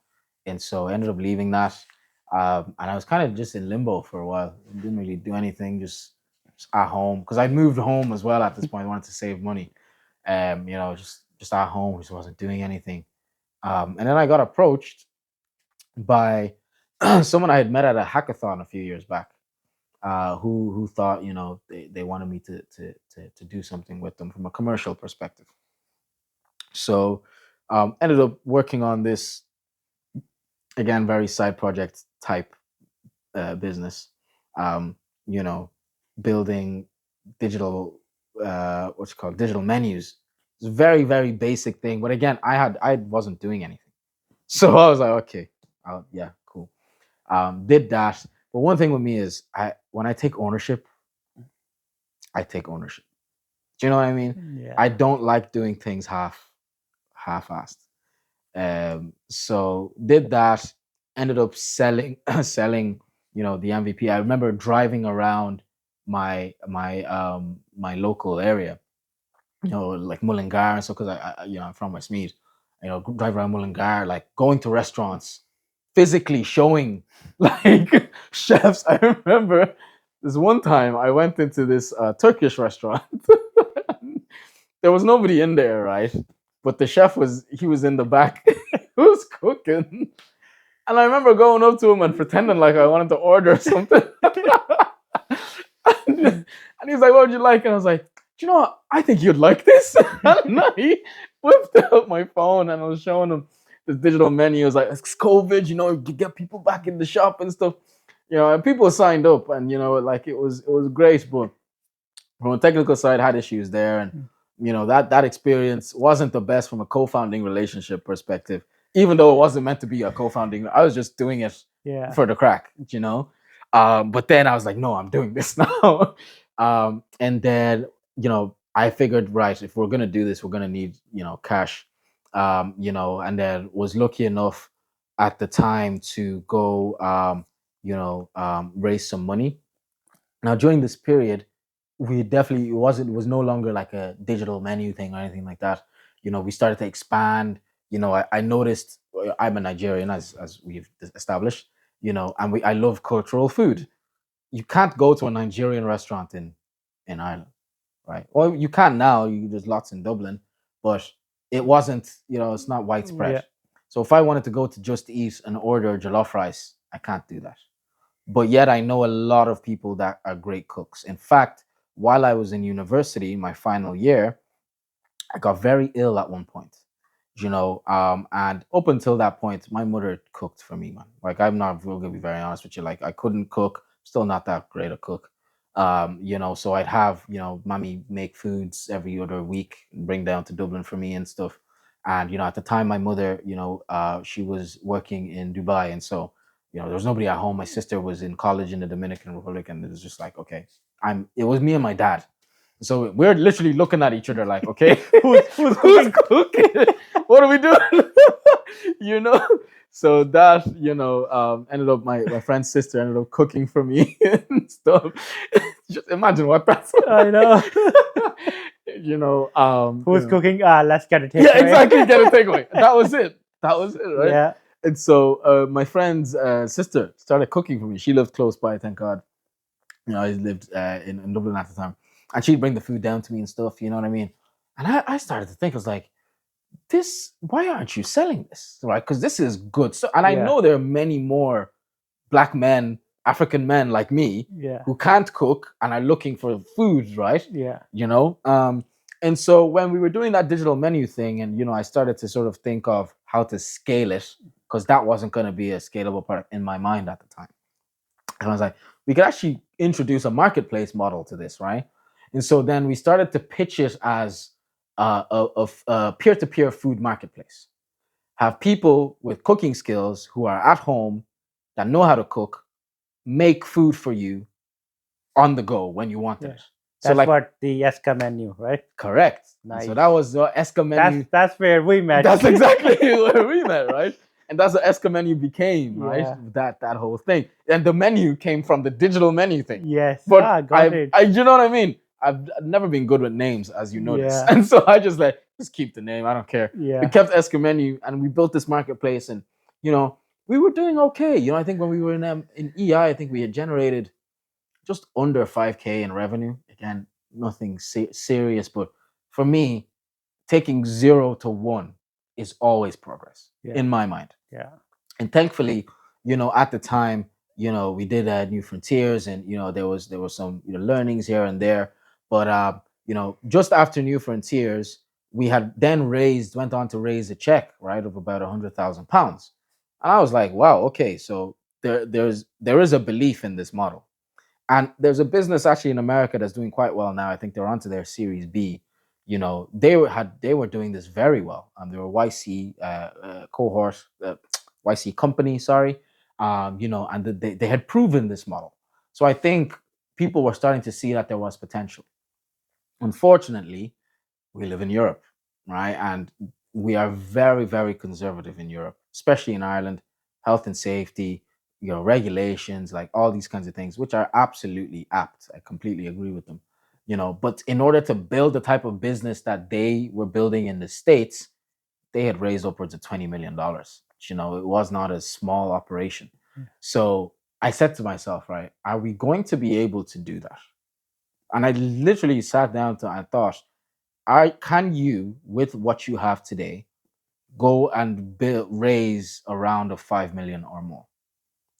And so I ended up leaving that, and I was kind of just in limbo for a while. I didn't really do anything, just at home, because I moved home as well at this point. I wanted to save money, just at home, just wasn't doing anything. And then I got approached by someone I had met at a hackathon a few years back, who thought, they wanted me to do something with them from a commercial perspective. So ended up working on this, again, very side project type business. um, you know Building digital, what's it called, digital menus. It's a very, very basic thing, but again, I wasn't doing anything. So I was like, okay, yeah, cool. Did that. But one thing with me is, when I take ownership, I take ownership. Do you know what I mean? I Yeah. don't like doing things half-assed. So did that. Ended up selling selling, the MVP. I remember driving around my local area, like Mullingar and so, because I'm from Westmead. Drive around Mullingar, like going to restaurants, physically showing like chefs. I remember this one time I went into this Turkish restaurant. There was nobody in there, right? But the chef he was in the back. He was cooking. And I remember going up to him and pretending like I wanted to order something. And he's like, "What would you like?" And I was like, "Do you know what? I think you'd like this." And he whipped out my phone and I was showing him the digital menu. I was like, "It's COVID, you get people back in the shop and stuff." And people signed up, and like it was great, but from a technical side, had issues there, and that experience wasn't the best from a co-founding relationship perspective. Even though it wasn't meant to be a co-founding, I was just doing it Yeah. for the crack. But then I was like, no, I'm doing this now. And then I figured, right, if we're gonna do this, we're gonna need cash. And then was lucky enough at the time to go raise some money. Now during this period, we definitely it was no longer like a digital menu thing or anything like that. We started to expand. I noticed I'm a Nigerian, as we've established. And I love cultural food. You can't go to a Nigerian restaurant in Ireland, right? Well, you can now. There's lots in Dublin, but it wasn't. It's not widespread. Yeah. So if I wanted to go to Just Eat and order jollof rice, I can't do that. But yet I know a lot of people that are great cooks. In fact, while I was in university, my final year, I got very ill at one point. And up until that point, my mother cooked for me, man. Like, I'm not we're gonna be very honest with you. Like, I couldn't cook, still not that great a cook. So I'd have, mommy make foods every other week, bring down to Dublin for me and stuff. And at the time my mother, she was working in Dubai, and so there was nobody at home. My sister was in college in the Dominican Republic, and it was just like, okay, it was me and my dad. So we're literally looking at each other like, okay, Who's who's cooking? cooking? What are we doing? you know? So that, ended up my friend's sister ended up cooking for me and stuff. Just imagine what that's I know. Who's cooking? Let's get a takeaway. Yeah, exactly. Get a takeaway. That was it. That was it, right? Yeah. And so my friend's sister started cooking for me. She lived close by, thank God. I lived in Dublin at the time, and she'd bring the food down to me and stuff. You know what I mean? And I started to think, I was like, this. Why aren't you selling this? Right? Because this is good. So, and I Yeah. know there are many more Black men, African men like me, Yeah. who can't cook and are looking for food, right? Yeah. And so when we were doing that digital menu thing, and I started to sort of think of how to scale it, because that wasn't going to be a scalable product in my mind at the time. And I was like, we could actually introduce a marketplace model to this, right? And so then we started to pitch it as a peer-to-peer food marketplace. Have people with cooking skills who are at home that know how to cook make food for you on the go when you wanted it. So That's like, what the Eska menu, right? correct. Nice. So that was the Eska menu. That's where we met. That's exactly where we met, right? And that's what Eska menu became, right? Yeah. That whole thing. And the menu came from the digital menu thing. Yes. But Got it. you know what I mean? I've never been good with names, as you notice. Yeah. And so I just keep the name. I don't care. Yeah. We kept Eska menu, and we built this marketplace, and we were doing okay. I think when we were in EI, I think we had generated just under 5K in revenue. Again, nothing serious, but for me, taking 0 to 1 is always progress in my mind. Yeah. And thankfully, at the time, we did New Frontiers, and there was some learnings here and there. But just after New Frontiers, we had then went on to raise a check, right, of about £100,000. And I was like, wow, okay, so there is a belief in this model. And there's a business actually in America that's doing quite well now. I think they're onto their Series B. They were doing this very well. They were YC cohort, YC company, sorry. And they had proven this model. So I think people were starting to see that there was potential. Unfortunately, we live in Europe, right? And we are very, very conservative in Europe, especially in Ireland. Health and safety, regulations, like all these kinds of things, which are absolutely apt. I completely agree with them. But in order to build the type of business that they were building in the States, they had raised upwards of $20 million. It was not a small operation. So I said to myself, right, are we going to be able to do that? And I literally sat down to and thought, can you, with what you have today, go and raise a round of 5 million or more?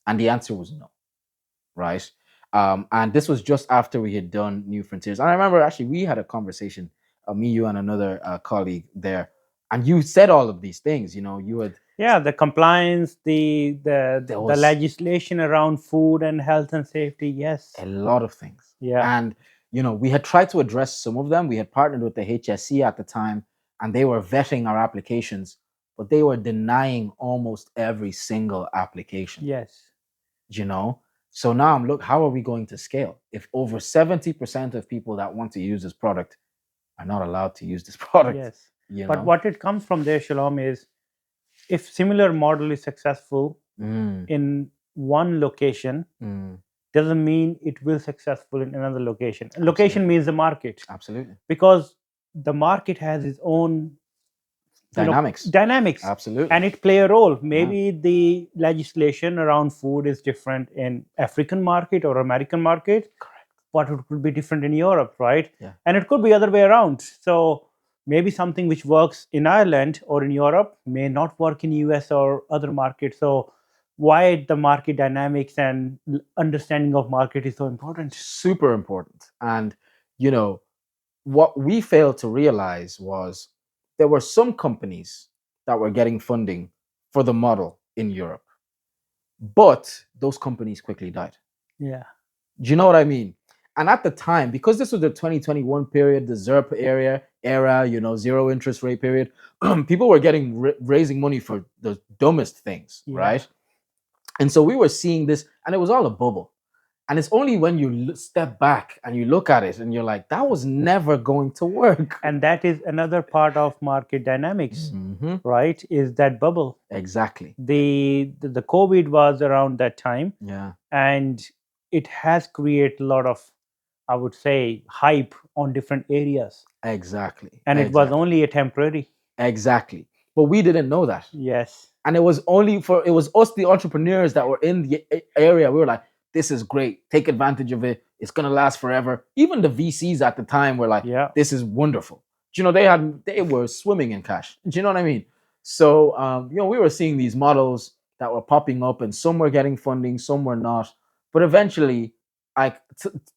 And the answer was no, right? And this was just after we had done New Frontiers. And I remember actually we had a conversation, me, you, and another colleague there, and you said all of these things. You had Yeah, the compliance, the there the was legislation around food and health and safety. Yes. a lot of things, Yeah. and we had tried to address some of them. We had partnered with the HSC at the time, and they were vetting our applications, but they were denying almost every single application. Yes. you know so now look, how are we going to scale if over 70% of people that want to use this product are not allowed to use this product? Yes. you But know what it comes from there, Shalom, is if similar model is successful mm, in one location, mm, doesn't mean it will successful in another location. And location absolutely, means the market, absolutely. because the market has its own Dynamics, dynamics, absolutely. and it play a role. Yeah, Maybe the legislation around food is different in African market or American market, correct. but it could be different in Europe, right? Yeah, And it could be other way around. So maybe something which works in Ireland or in Europe may not work in US or other markets. So why the market dynamics and understanding of market is so important. super important. And you know what we failed to realize was there were some companies that were getting funding for the model in Europe, but those companies quickly died. Yeah. Do you know what I mean? And at the time, because this was the 2021 period, the ZERP era, zero interest rate period, people were getting raising money for the dumbest things, Yeah. right? And so we were seeing this, and it was all a bubble. And it's only when you step back and you look at it and you're like, that was never going to work. And that is another part of market dynamics, Mhm. right? Is that bubble. Exactly. The COVID was around that time, Yeah. and it has created a lot of, I would say, hype on different areas, Exactly. and it was Exactly. only a temporary. Exactly. But we didn't know that. Yes. And it was us, the entrepreneurs that were in the area. We were like, this is great, take advantage of it, it's going to last forever. Even the VCs at the time were like, Yeah. this is wonderful. They were swimming in cash. Do you know what I mean? So we were seeing these models that were popping up, and some were getting funding, some were not. But eventually,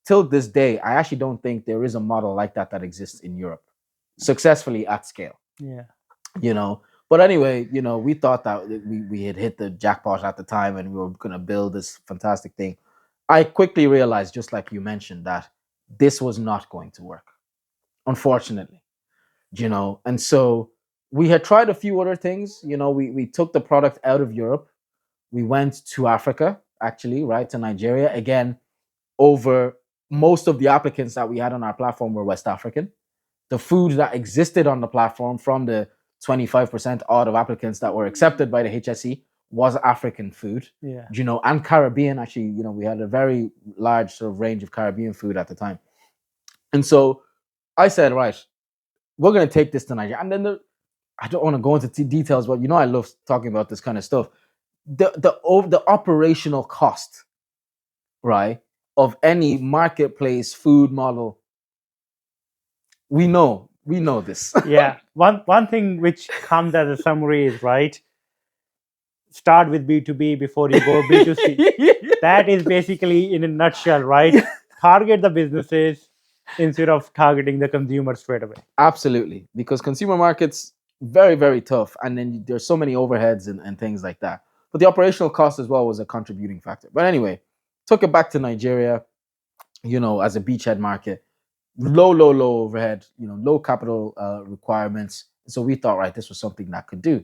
till this day, I actually don't think there is a model like that exists in Europe successfully at scale. Yeah. you know but anyway, we thought that we had hit the jackpot at the time, and we were going to build this fantastic thing. I quickly realized, just like you mentioned, that this was not going to work, unfortunately. And so we had tried a few other things. We took the product out of Europe. We went to Africa, actually, right, to Nigeria. Again, over most of the applicants that we had on our platform were West African. The food that existed on the platform, from the 25% odd of applicants that were accepted by the HSE, was African food. Yeah. And Caribbean. Actually, we had a very large sort of range of Caribbean food at the time. And so I said, right, we're going to take this to Nigeria. And then I don't want to go into details, but I love talking about this kind of stuff. The operational cost, right, of any marketplace food model, we know this. Yeah. One thing which comes as a summary is, right, start with B2B before you go B2C. That is basically, in a nutshell, right? Target the businesses instead of targeting the consumer straight away. Absolutely, because consumer markets, very, very tough, and then there's so many overheads and things like that. But the operational cost as well was a contributing factor. But anyway, took it back to Nigeria, as a beachhead market, low overhead, low capital requirements. So we thought, right, this was something that could do.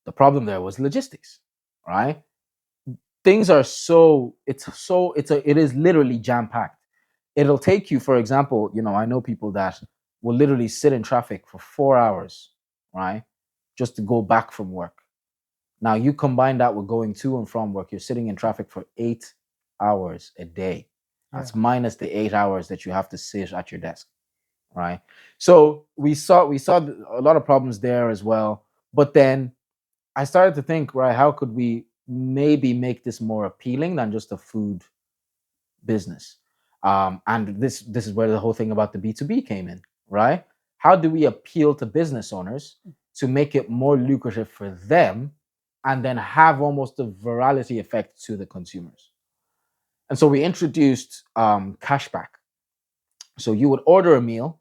The problem there was logistics, right? Things are it is literally jam packed. It'll take you, for example, I know people that will literally sit in traffic for 4 hours, right, just to go back from work. Now you combine that with going to and from work, you're sitting in traffic for 8 hours a day. Yeah. That's minus the 8 hours that you have to sit at your desk, right? So we saw a lot of problems there as well. But then I started to think, right, how could we maybe make this more appealing than just a food business. And this is where the whole thing about the B2B came in, right? How do we appeal to business owners to make it more lucrative for them and then have almost a virality effect to the consumers? And so we introduced cashback. So you would order a meal,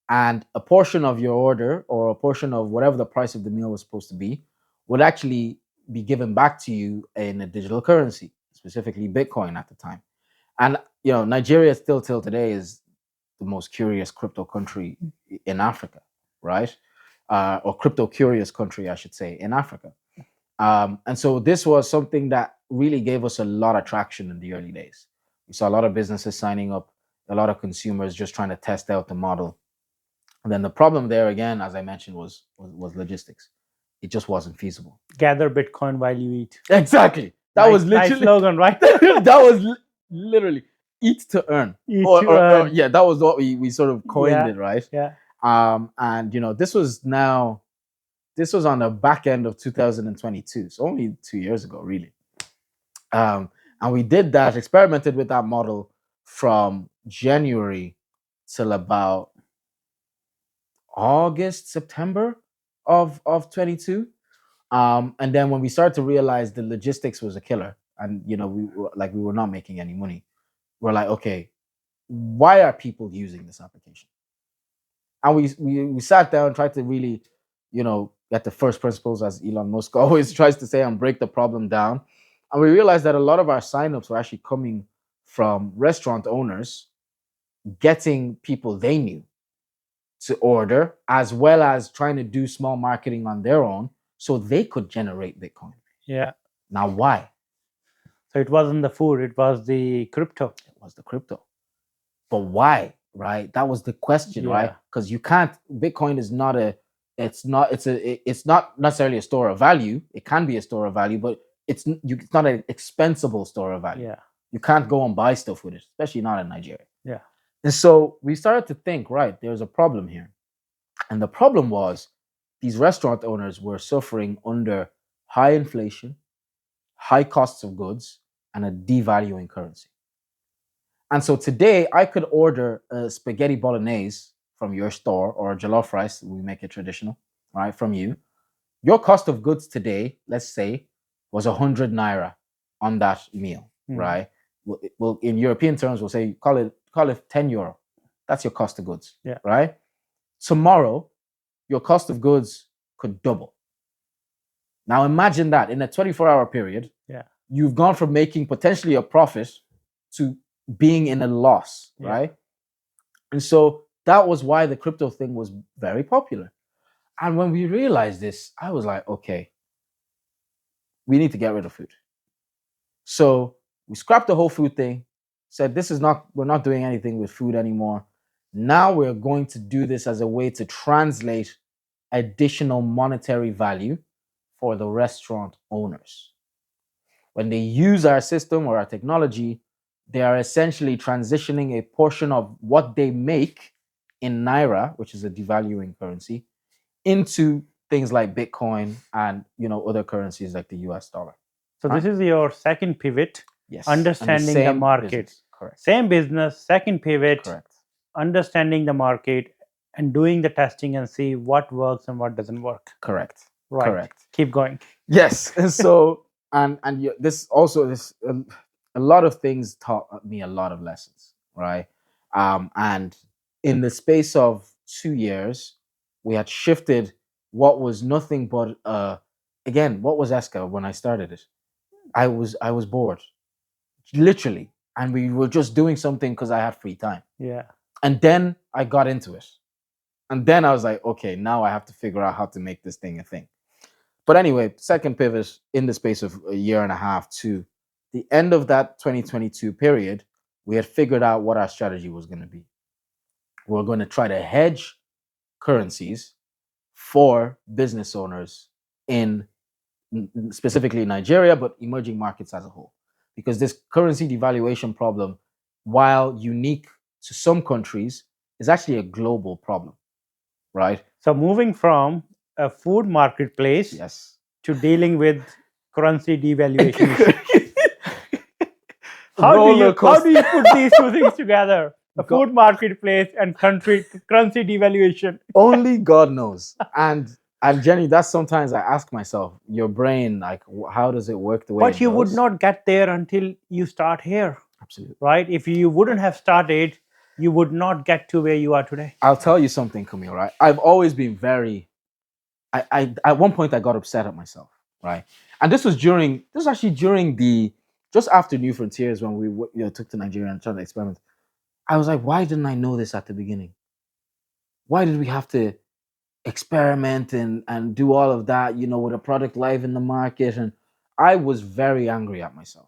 and a portion of your order or a portion of whatever the price of the meal was supposed to be would actually be given back to you in a digital currency, specifically Bitcoin at the time. And Nigeria still till today is the most curious crypto country in Africa, right? Or crypto curious country, I should say, in Africa. And so this was something that really gave us a lot of traction in the early days. We saw a lot of businesses signing up, a lot of consumers just trying to test out the model. And then the problem there again, as I mentioned, was logistics. It just wasn't feasible. Gather Bitcoin while you eat. Exactly. That was literally nice slogan, right? that was literally eat to earn. Eat to earn. Yeah, that was what we sort of coined Yeah, it, right? Yeah. And this was on the back end of 2022, so only 2 years ago, really. And we did that, experimented with that model from January till about August, September of 22. And then when we started to realize the logistics was a killer, and we were not making any money, we're like, okay, why are people using this application? And we sat down and tried to really, get the first principles, as Elon Musk always tries to say, and break the problem down. And we realized that a lot of our signups were actually coming from restaurant owners getting people they knew to order, as well as trying to do small marketing on their own so they could generate Bitcoin. Yeah. Now, why? So it wasn't the food, it was the crypto. It was the crypto. But why, right? That was the question, right? Because you can't, Bitcoin is not it's not necessarily a store of value. It can be a store of value, but it's not an expensible store of value. Yeah. You can't go and buy stuff with it, especially not in Nigeria. Yeah. And so we started to think, right, there's a problem here. And the problem was these restaurant owners were suffering under high inflation, high costs of goods, and a devaluing currency. And so today I could order a spaghetti bolognese from your store, or a jollof rice, we make it traditional, right, from you. Your cost of goods today, let's say, was 100 naira on that meal, right? Well, in European terms, we'll say call it 10 euro. That's your cost of goods, right? Tomorrow, your cost of goods could double. Now imagine that in a 24-hour period, you've gone from making potentially a profit to being in a loss, right? And so that was why the crypto thing was very popular. And when we realized this, I was like, okay, we need to get rid of food. So we scrapped the whole food thing, said we're not doing anything with food anymore. Now we're going to do this as a way to translate additional monetary value for the restaurant owners. When they use our system or our technology, they are essentially transitioning a portion of what they make in Naira, which is a devaluing currency, into things like Bitcoin and other currencies like the US dollar. So this is your second pivot. Yes. Understanding the market. Business. Correct. Same business, second pivot. Correct. Understanding the market and doing the testing and see what works and what doesn't work. Correct. Right. Correct. Keep going. Yes. And so and this a lot of things taught me a lot of lessons, right? And in the space of 2 years, we had shifted what was nothing but again, what was Esca when I started it? I was bored, literally, and we were just doing something because I had free time. Yeah. And then I got into it, and then I was like, okay, now I have to figure out how to make this thing a thing. But anyway, second pivot in the space of a year and a half to the end of that 2022 period, we had figured out what our strategy was going to be. We're going to try to hedge currencies for business owners in specifically Nigeria, but emerging markets as a whole. Because this currency devaluation problem, while unique to some countries, is actually a global problem, right? So moving from a food marketplace Yes. to dealing with currency devaluation issue. Roller How do coaster. you put these two things together? The Go- food marketplace and country currency devaluation. Only God knows. And Jenny, that's sometimes I ask myself, your brain, like, how does it work the way But it you would does? not get there until you start here, Absolutely. right? If you wouldn't have started, you would not get to where you are today. I'll tell you something, Camille, right? I've always been very, I at one point I got upset at myself, right? And this was actually during just after New Frontiers when we took to Nigeria and tried to experiment. I was like, why didn't I know this at the beginning? Why did we have to experiment and do all of that, with a product live in the market? And I was very angry at myself.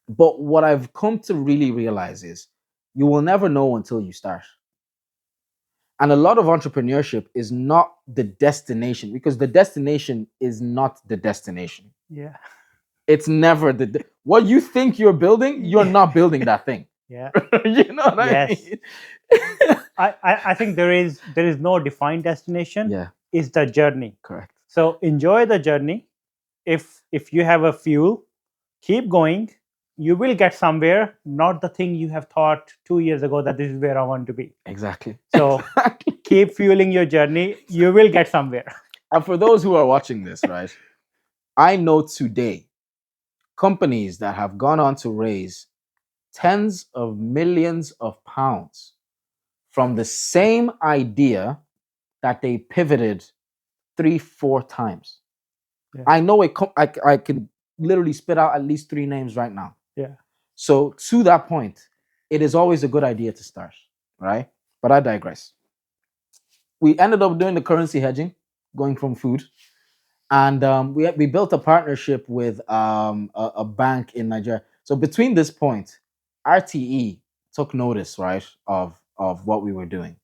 But what I've come to really realize is you will never know until you start. And a lot of entrepreneurship is not the destination, because the destination is not the destination. Yeah. It's never what you think you're building, you're not building that thing. Yeah. You know what I Yes. mean? I think there is no defined destination. Yeah, It's the journey. correct. So enjoy the journey. If you have a fuel, keep going. You will get somewhere, not the thing you have thought 2 years ago that this is where I want to be. Exactly. So keep fueling your journey. You will get somewhere. And for those who are watching this, right, I know today companies that have gone on to raise tens of millions of pounds from the same idea that they pivoted 3-4 times. Yeah. I know I can literally spit out at least 3 names right now. Yeah. So to that point, it is always a good idea to start, right? But I digress. We ended up doing the currency hedging, going from food, and we built a partnership with a bank in Nigeria. So between this point, RTE took notice, right, of what we were doing.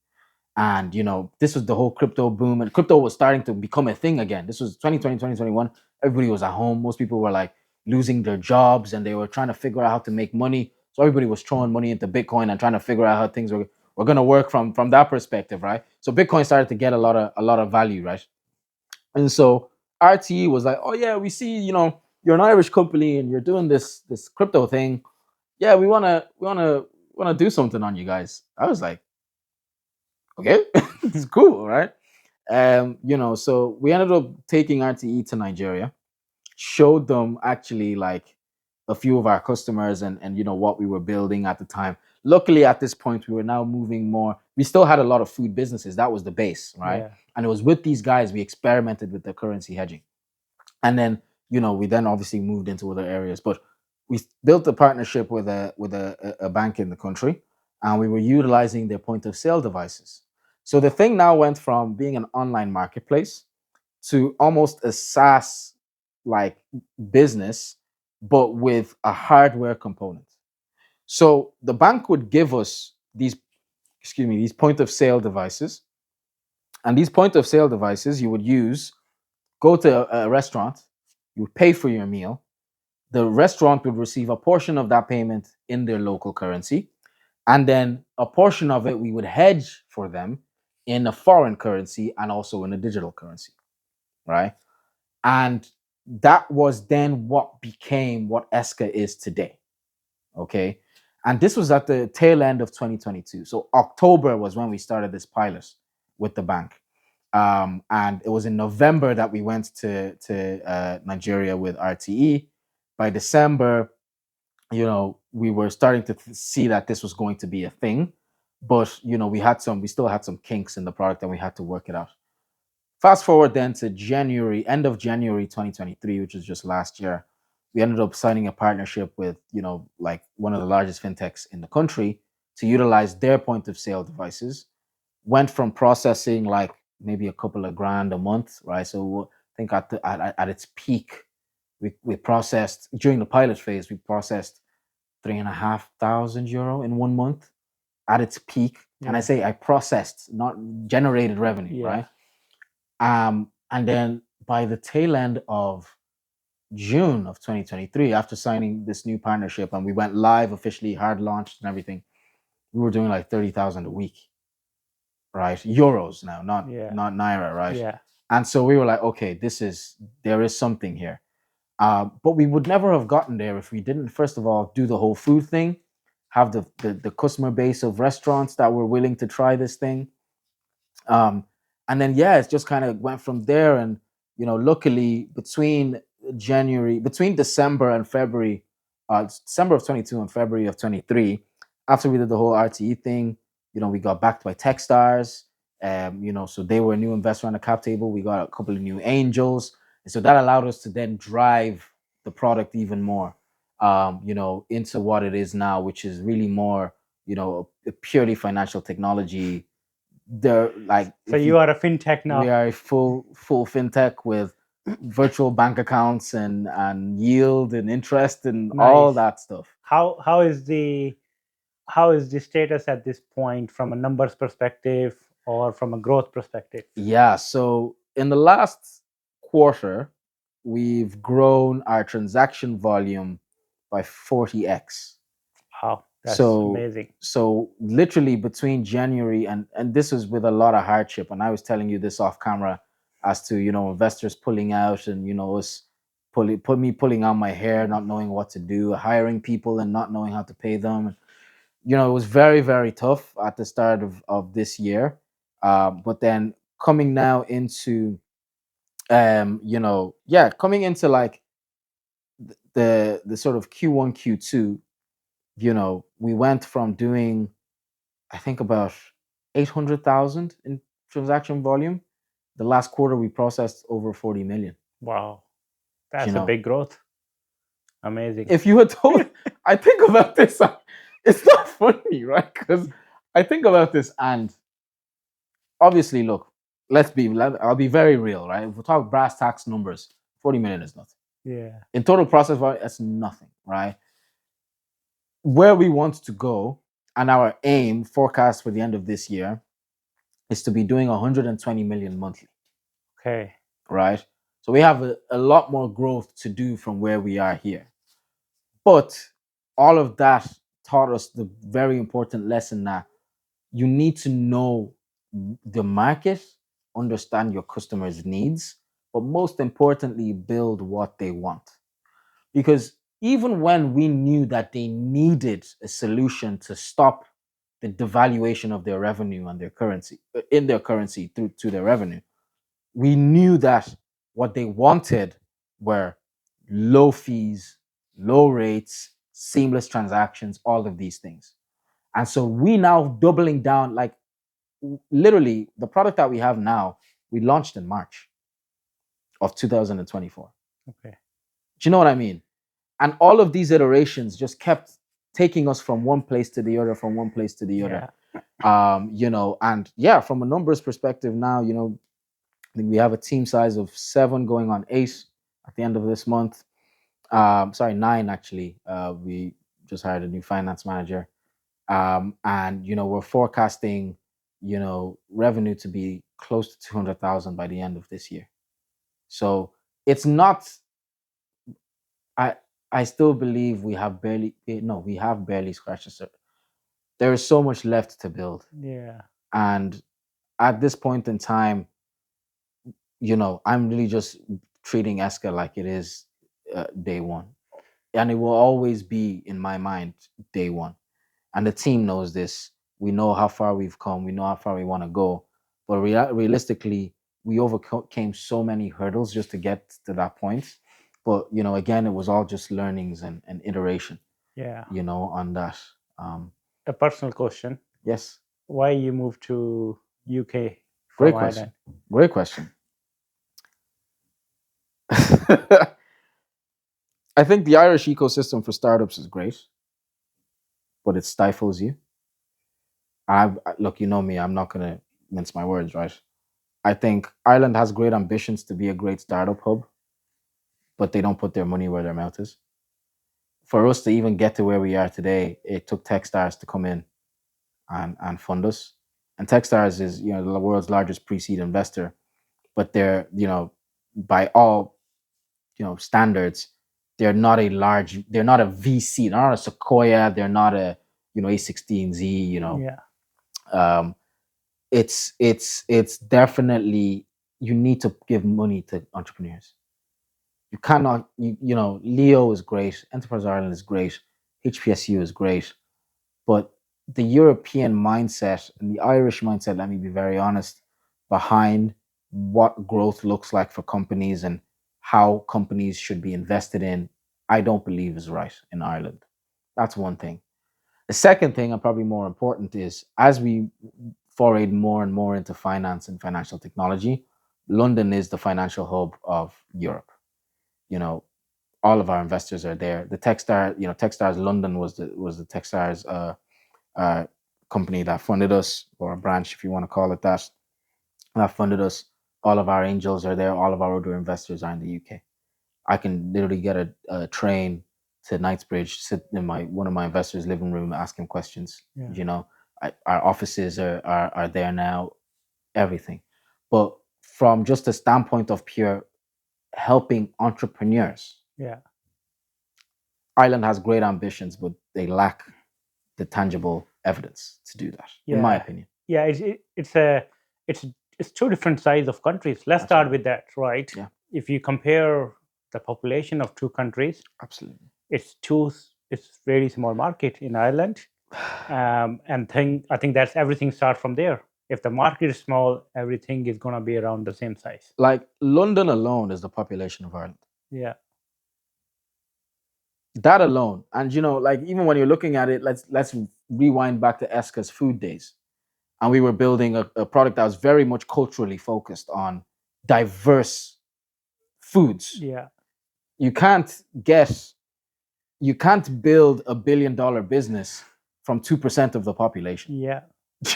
And this was the whole crypto boom, and crypto was starting to become a thing again. This was 2020, 2021. Everybody was at home. Most people were like losing their jobs, and they were trying to figure out how to make money. So everybody was throwing money into Bitcoin and trying to figure out how things were going to work from that perspective, right? So Bitcoin started to get a lot of value, right? And so RTE was like, oh yeah, we see, you're an Irish company and you're doing this crypto thing. Yeah, we wanna do something on you guys. I was like, okay, it's cool, right? So we ended up taking RTE to Nigeria, showed them actually like a few of our customers and what we were building at the time. Luckily, at this point, we were now moving more. We still had a lot of food businesses. That was the base, right? Yeah. And it was with these guys we experimented with the currency hedging. And then, we then obviously moved into other areas. But we built a partnership with a bank in the country, and we were utilizing their point of sale devices. So the thing now went from being an online marketplace to almost a SaaS like business, but with a hardware component. So the bank would give us these point of sale devices. And these point of sale devices you would use, go to a restaurant, you would pay for your meal. The restaurant would receive a portion of that payment in their local currency. And then a portion of it we would hedge for them in a foreign currency and also in a digital currency, right? And that was then what became what Esca is today. Okay. And this was at the tail end of 2022. So October was when we started this pilot with the bank. And it was in November that we went to Nigeria with RTE. By December, we were starting to see that this was going to be a thing. But we still had some kinks in the product and we had to work it out. Fast forward then to end of January 2023, which was just last year. We ended up signing a partnership with, like one of the largest fintechs in the country to utilize their point of sale devices. Went from processing like maybe a couple of grand a month, right? So I think at its peak, we processed during the pilot phase, we processed €3,500 in 1 month at its peak. Yeah. And I say I processed, not generated revenue, yeah, right? And then by the tail end of June of 2023, after signing this new partnership and we went live officially, hard launched and everything, we were doing like 30,000 a week, right? Euros now, not naira, right? Yeah. And so we were like, okay, there is something here. But we would never have gotten there if we didn't, first of all, do the whole food thing, have the customer base of restaurants that were willing to try this thing. um, and then yeah, it's just kind of went from there. And luckily between December and February, December of 22 and February of 23, after we did the whole RTE thing, we got backed by Techstars. So they were a new investor on the cap table. We got a couple of new angels, and so that allowed us to then drive the product even more, into what it is now, which is really more, a purely financial technology. They're like, So you are a fintech we now. are a full fintech with virtual bank accounts and yield and interest and all Nice. that stuff. How is the status at this point from a numbers perspective or from a growth perspective? Yeah, so in the last quarter, we've grown our transaction volume by 40x. Wow, that's So amazing. so literally between January and this was with a lot of hardship. And I was telling you this off camera, as to investors pulling out, and us pulling out my hair, not knowing what to do, hiring people and not knowing how to pay them. It was very, very tough at the start of this year. But then coming now into coming into like the sort of Q1, Q2, we went from doing, I think, about 800,000 in transaction volume. The last quarter, we processed over 40 million. Wow, You that's a know, big growth. Amazing. if you had told, I think about this, it's not funny, right? Because I think about this, and obviously, look, I'll be very real, right? If we talk brass tax numbers, 40 million is nothing. Yeah. In total process volume, that's nothing, right? Where we want to go, and our aim forecast for the end of this year, is to be doing 120 million monthly. Okay. Right? So we have a lot more growth to do from where we are here. But all of that taught us the very important lesson that you need to know the market, understand your customers' needs, but most importantly, build what they want. Because even when we knew that they needed a solution to stop the devaluation of their revenue and their currency in their currency through to their revenue, we knew that what they wanted were low fees, low rates, seamless transactions, all of these things. And so we now doubling down, like literally the product that we have now, we launched in March of 2024. Okay. Do you know what I mean? And all of these iterations just kept taking us from one place to the other, from one place to the other. Yeah. And yeah, from a numbers perspective now, I think we have a team size of 7 going on 8 at the end of this month. Sorry, 9 actually. We just hired a new finance manager. And we're forecasting, revenue to be close to 200,000 by the end of this year. So it's not. I I still believe we have barely scratched the surface. There is so much left to build, Yeah. and at this point in time, I'm really just treating Eska like it is day one, and it will always be in my mind day one. And the team knows this. We know how far we've come. We know how far we want to go. But realistically, we overcame so many hurdles just to get to that point. But again, it was all just learnings and iteration. Yeah. On that. A personal question. Yes. Why you moved to UK Great from question. Ireland? Great question. I think the Irish ecosystem for startups is great, but it stifles you. Look, you know me, I'm not going to mince my words, right? I think Ireland has great ambitions to be a great startup hub, but they don't put their money where their mouth is. For us to even get to where we are today, it took Techstars to come in and fund us. And Techstars is, the world's largest pre-seed investor, but they're, by all, standards, they're not a VC, they're not a Sequoia, they're not a, A16Z, Yeah. um, it's definitely, you need to give money to entrepreneurs. You cannot, Leo is great, Enterprise Ireland is great, HPSU is great, but the European mindset and the Irish mindset, let me be very honest, behind what growth looks like for companies and how companies should be invested in, I don't believe is right in Ireland. That's one thing. The second thing, and probably more important, is as we forayed more and more into finance and financial technology, London is the financial hub of Europe. You know, all of our investors are there. The Techstars, Techstars London was the Techstars uh, company that funded us, or a branch, if you want to call it that, that funded us. All of our angels are there. All of our other investors are in the UK. I can literally get a train to Knightsbridge, sit in one of my investors' living room, ask him questions. Yeah. Our offices are there now. Everything, but from just a standpoint of pure helping entrepreneurs, Yeah. Ireland has great ambitions, but they lack the tangible evidence to do that, in my Yeah. opinion. Yeah. It's two different sides of countries. Let's start with that, right? Yeah. If you compare the population of two countries, Absolutely. it's very small market in Ireland, and I think that's everything starts from there. If the market is small, everything is gonna be around the same size. Like London alone is the population of Ireland. Yeah. That alone, and like even when you're looking at it, let's rewind back to Eska's food days, and we were building a product that was very much culturally focused on diverse foods. Yeah. You can't build $1 billion business from 2% of the population. Yeah.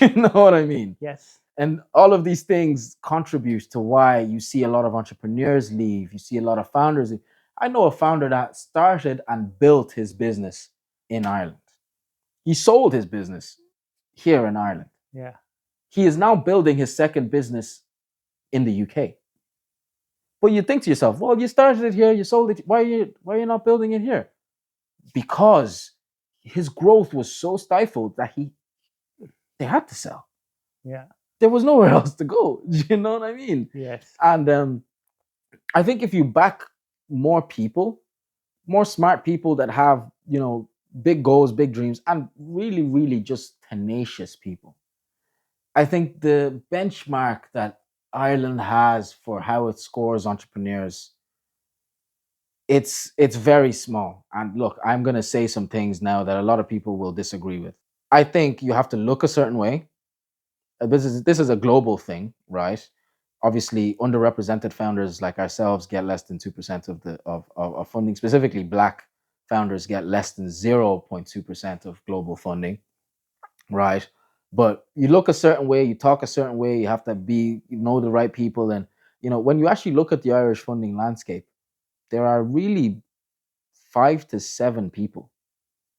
You know what I mean? Yes. And all of these things contribute to why you see a lot of entrepreneurs leave. You see a lot of founders leave. I know a founder that started and built his business in Ireland. He sold his business here in Ireland. Yeah. He is now building his second business in the UK. But you think to yourself, well, you started it here, you sold it. Why are you not building it here? Because his growth was so stifled that they had to sell. Yeah. There was nowhere else to go. You know what I mean? Yes. And I think if you back more people, more smart people that have, big goals, big dreams, and really, really just tenacious people, I think the benchmark that Ireland has for how it scores entrepreneurs, it's very small. And look, I'm going to say some things now that a lot of people will disagree with. I think you have to look a certain way. This is a global thing, right? Obviously, underrepresented founders like ourselves get less than 2% of funding. Specifically, Black founders get less than 0.2% of global funding, right? But you look a certain way, you talk a certain way, you have to know the right people. And, when you actually look at the Irish funding landscape, there are really 5 to 7 people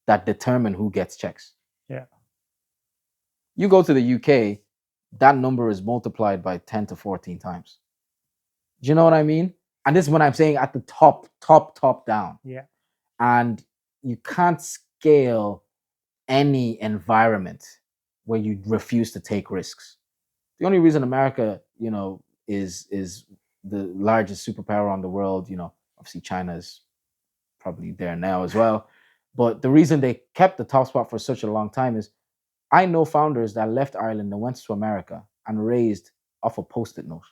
that determine who gets checks. Yeah. You go to the UK, that number is multiplied by 10 to 14 times. Do you know what I mean? And this is when I'm saying at the top down. Yeah. And you can't scale any environment where you refuse to take risks. The only reason America, is the largest superpower on the world, obviously China is probably there now as well. But the reason they kept the top spot for such a long time is I know founders that left Ireland and went to America and raised off a post-it note.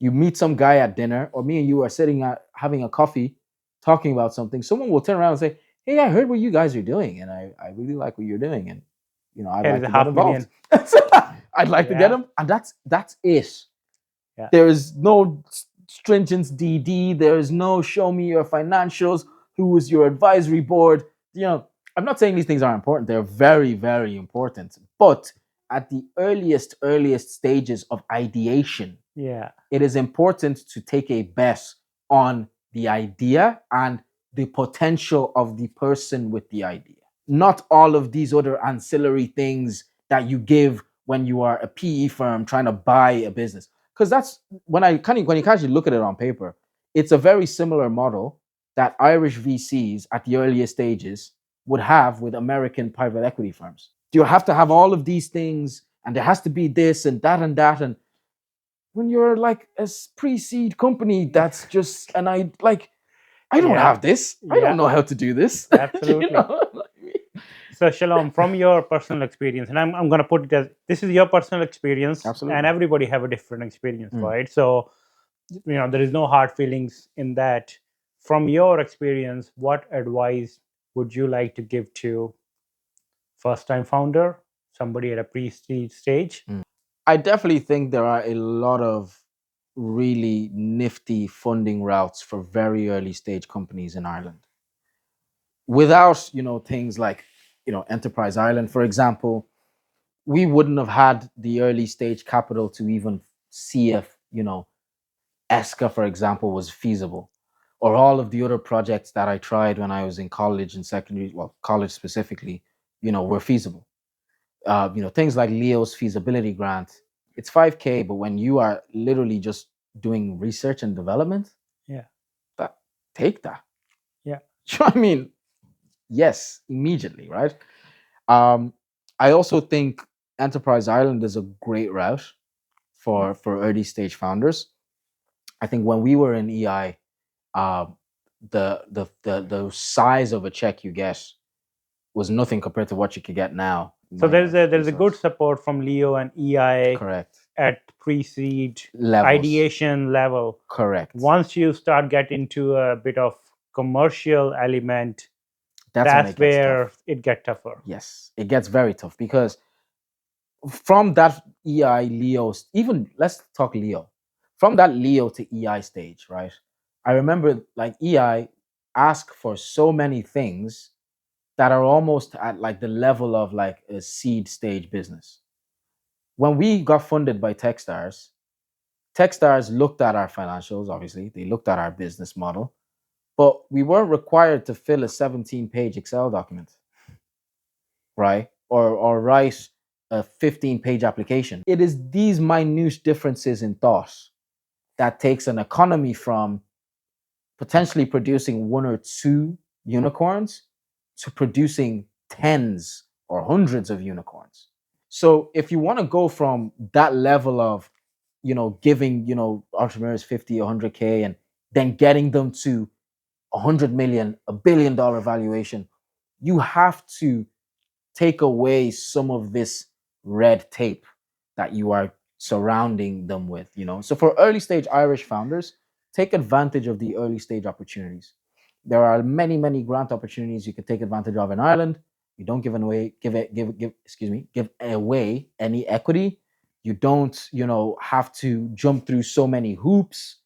You meet some guy at dinner, or me and you are sitting at having a coffee, talking about something. Someone will turn around and say, "Hey, I heard what you guys are doing, and I really like what you're doing, and I'd Here like is a to get half involved." million. I'd like to get Yeah. them, and that's it. Yeah. There is no stringent DD. There is no show me your financials. Who is your advisory board? I'm not saying these things are important. They're very, very important. But at the earliest stages of ideation, Yeah. it is important to take a bet on the idea and the potential of the person with the idea. Not all of these other ancillary things that you give when you are a PE firm trying to buy a business. Because that's when you actually look at it on paper, it's a very similar model that Irish VCs at the earliest stages would have with American private equity firms. You have to have all of these things, and there has to be this and that and that. And when you're like a pre-seed company that's just, and I don't Yeah, have this. I don't yeah, know how to do this. you absolutely. know? So, Shalom, from your personal experience, and I'm going to put it as this is your personal experience, and Absolutely. everybody have a different experience, Mm. right? So, there is no hard feelings in that. From your experience, what advice would you like to give to first time founder, somebody at a pre-seed stage? I definitely think there are a lot of really nifty funding routes for very early stage companies in Ireland. Without, things like, Enterprise Ireland, for example, we wouldn't have had the early stage capital to even see if, ESCA, for example, was feasible, or all of the other projects that I tried when I was in college and secondary, well, college specifically, were feasible. Things like Leo's feasibility grant, it's 5K, but when you are literally just doing research and development, Yeah, that take that. yeah, You know what I mean? Yes, immediately, right? Um, I also think Enterprise Ireland is a great route for early stage founders. I think when we were in EI, um, the size of a check you get was nothing compared to what you could get now. You so might there's have a good resource. support from Leo and EI Correct. at pre-seed Levels. ideation level. Correct. Once you start getting to a bit of commercial element, That's when that's it gets where tough. it gets tougher. Yes, it gets very tough because from that EI Leo, even let's talk Leo, from that Leo to EI stage, right? I remember like EI ask for so many things that are almost at like the level of like a seed stage business. When we got funded by Techstars, Techstars looked at our financials, obviously, they looked at our business model, but we weren't required to fill a 17-page Excel document, right? Or write a 15-page application. It is these minute differences in thought that takes an economy from potentially producing one or two unicorns to producing tens or hundreds of unicorns. So if you want to go from that level of, giving, entrepreneurs 50, 100K and then getting them to 100 million, $1 billion valuation, you have to take away some of this red tape that you are surrounding them with, So for early stage Irish founders, take advantage of the early stage opportunities. There are many, many grant opportunities you can take advantage of in Ireland. You don't give away any equity. You don't, have to jump through so many hoops,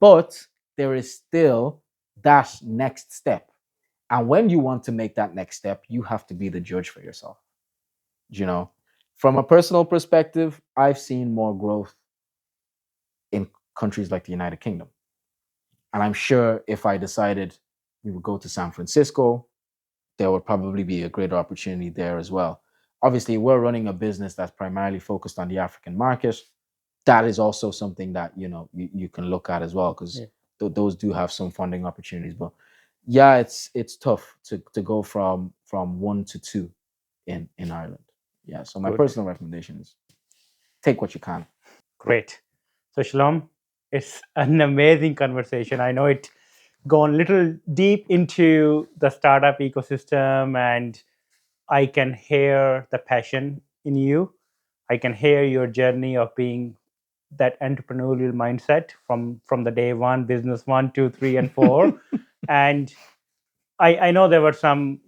but there is still that next step. And when you want to make that next step, you have to be the judge for yourself. You know, from a personal perspective, I've seen more growth in countries like the United Kingdom. And I'm sure if I decided we would go to San Francisco, there would probably be a greater opportunity there as well. Obviously, we're running a business that's primarily focused on the African market. That is also something that you can look at as well, because Yeah. those do have some funding opportunities. But yeah, it's tough to go from one to two in Ireland. Yeah. So my Good. personal recommendation is take what you can. Great. So, Shalom, it's an amazing conversation. I know it gone little deep into the startup ecosystem, and I can hear the passion in you. I can hear your journey of being that entrepreneurial mindset from the day one, business one, two, three, and four. And I know there were some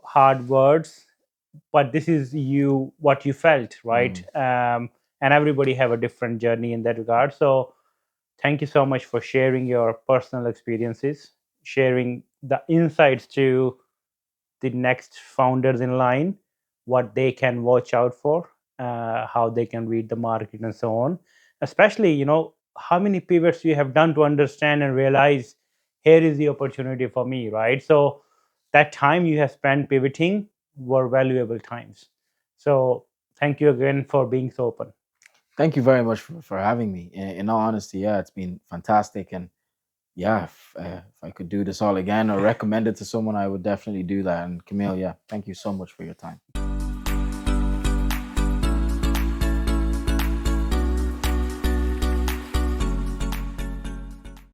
hard words, but this is you what you felt, right? Mm. And everybody have a different journey in that regard. So thank you so much for sharing your personal experiences, sharing the insights to the next founders in line, what they can watch out for, how they can read the market, and so on. Especially, how many pivots you have done to understand and realize here is the opportunity for me, right? So that time you have spent pivoting were valuable times. So thank you again for being so open. Thank you very much for having me. In all honesty, yeah, it's been fantastic. And yeah, if I could do this all again or recommend it to someone, I would definitely do that. And Camille, yeah, thank you so much for your time.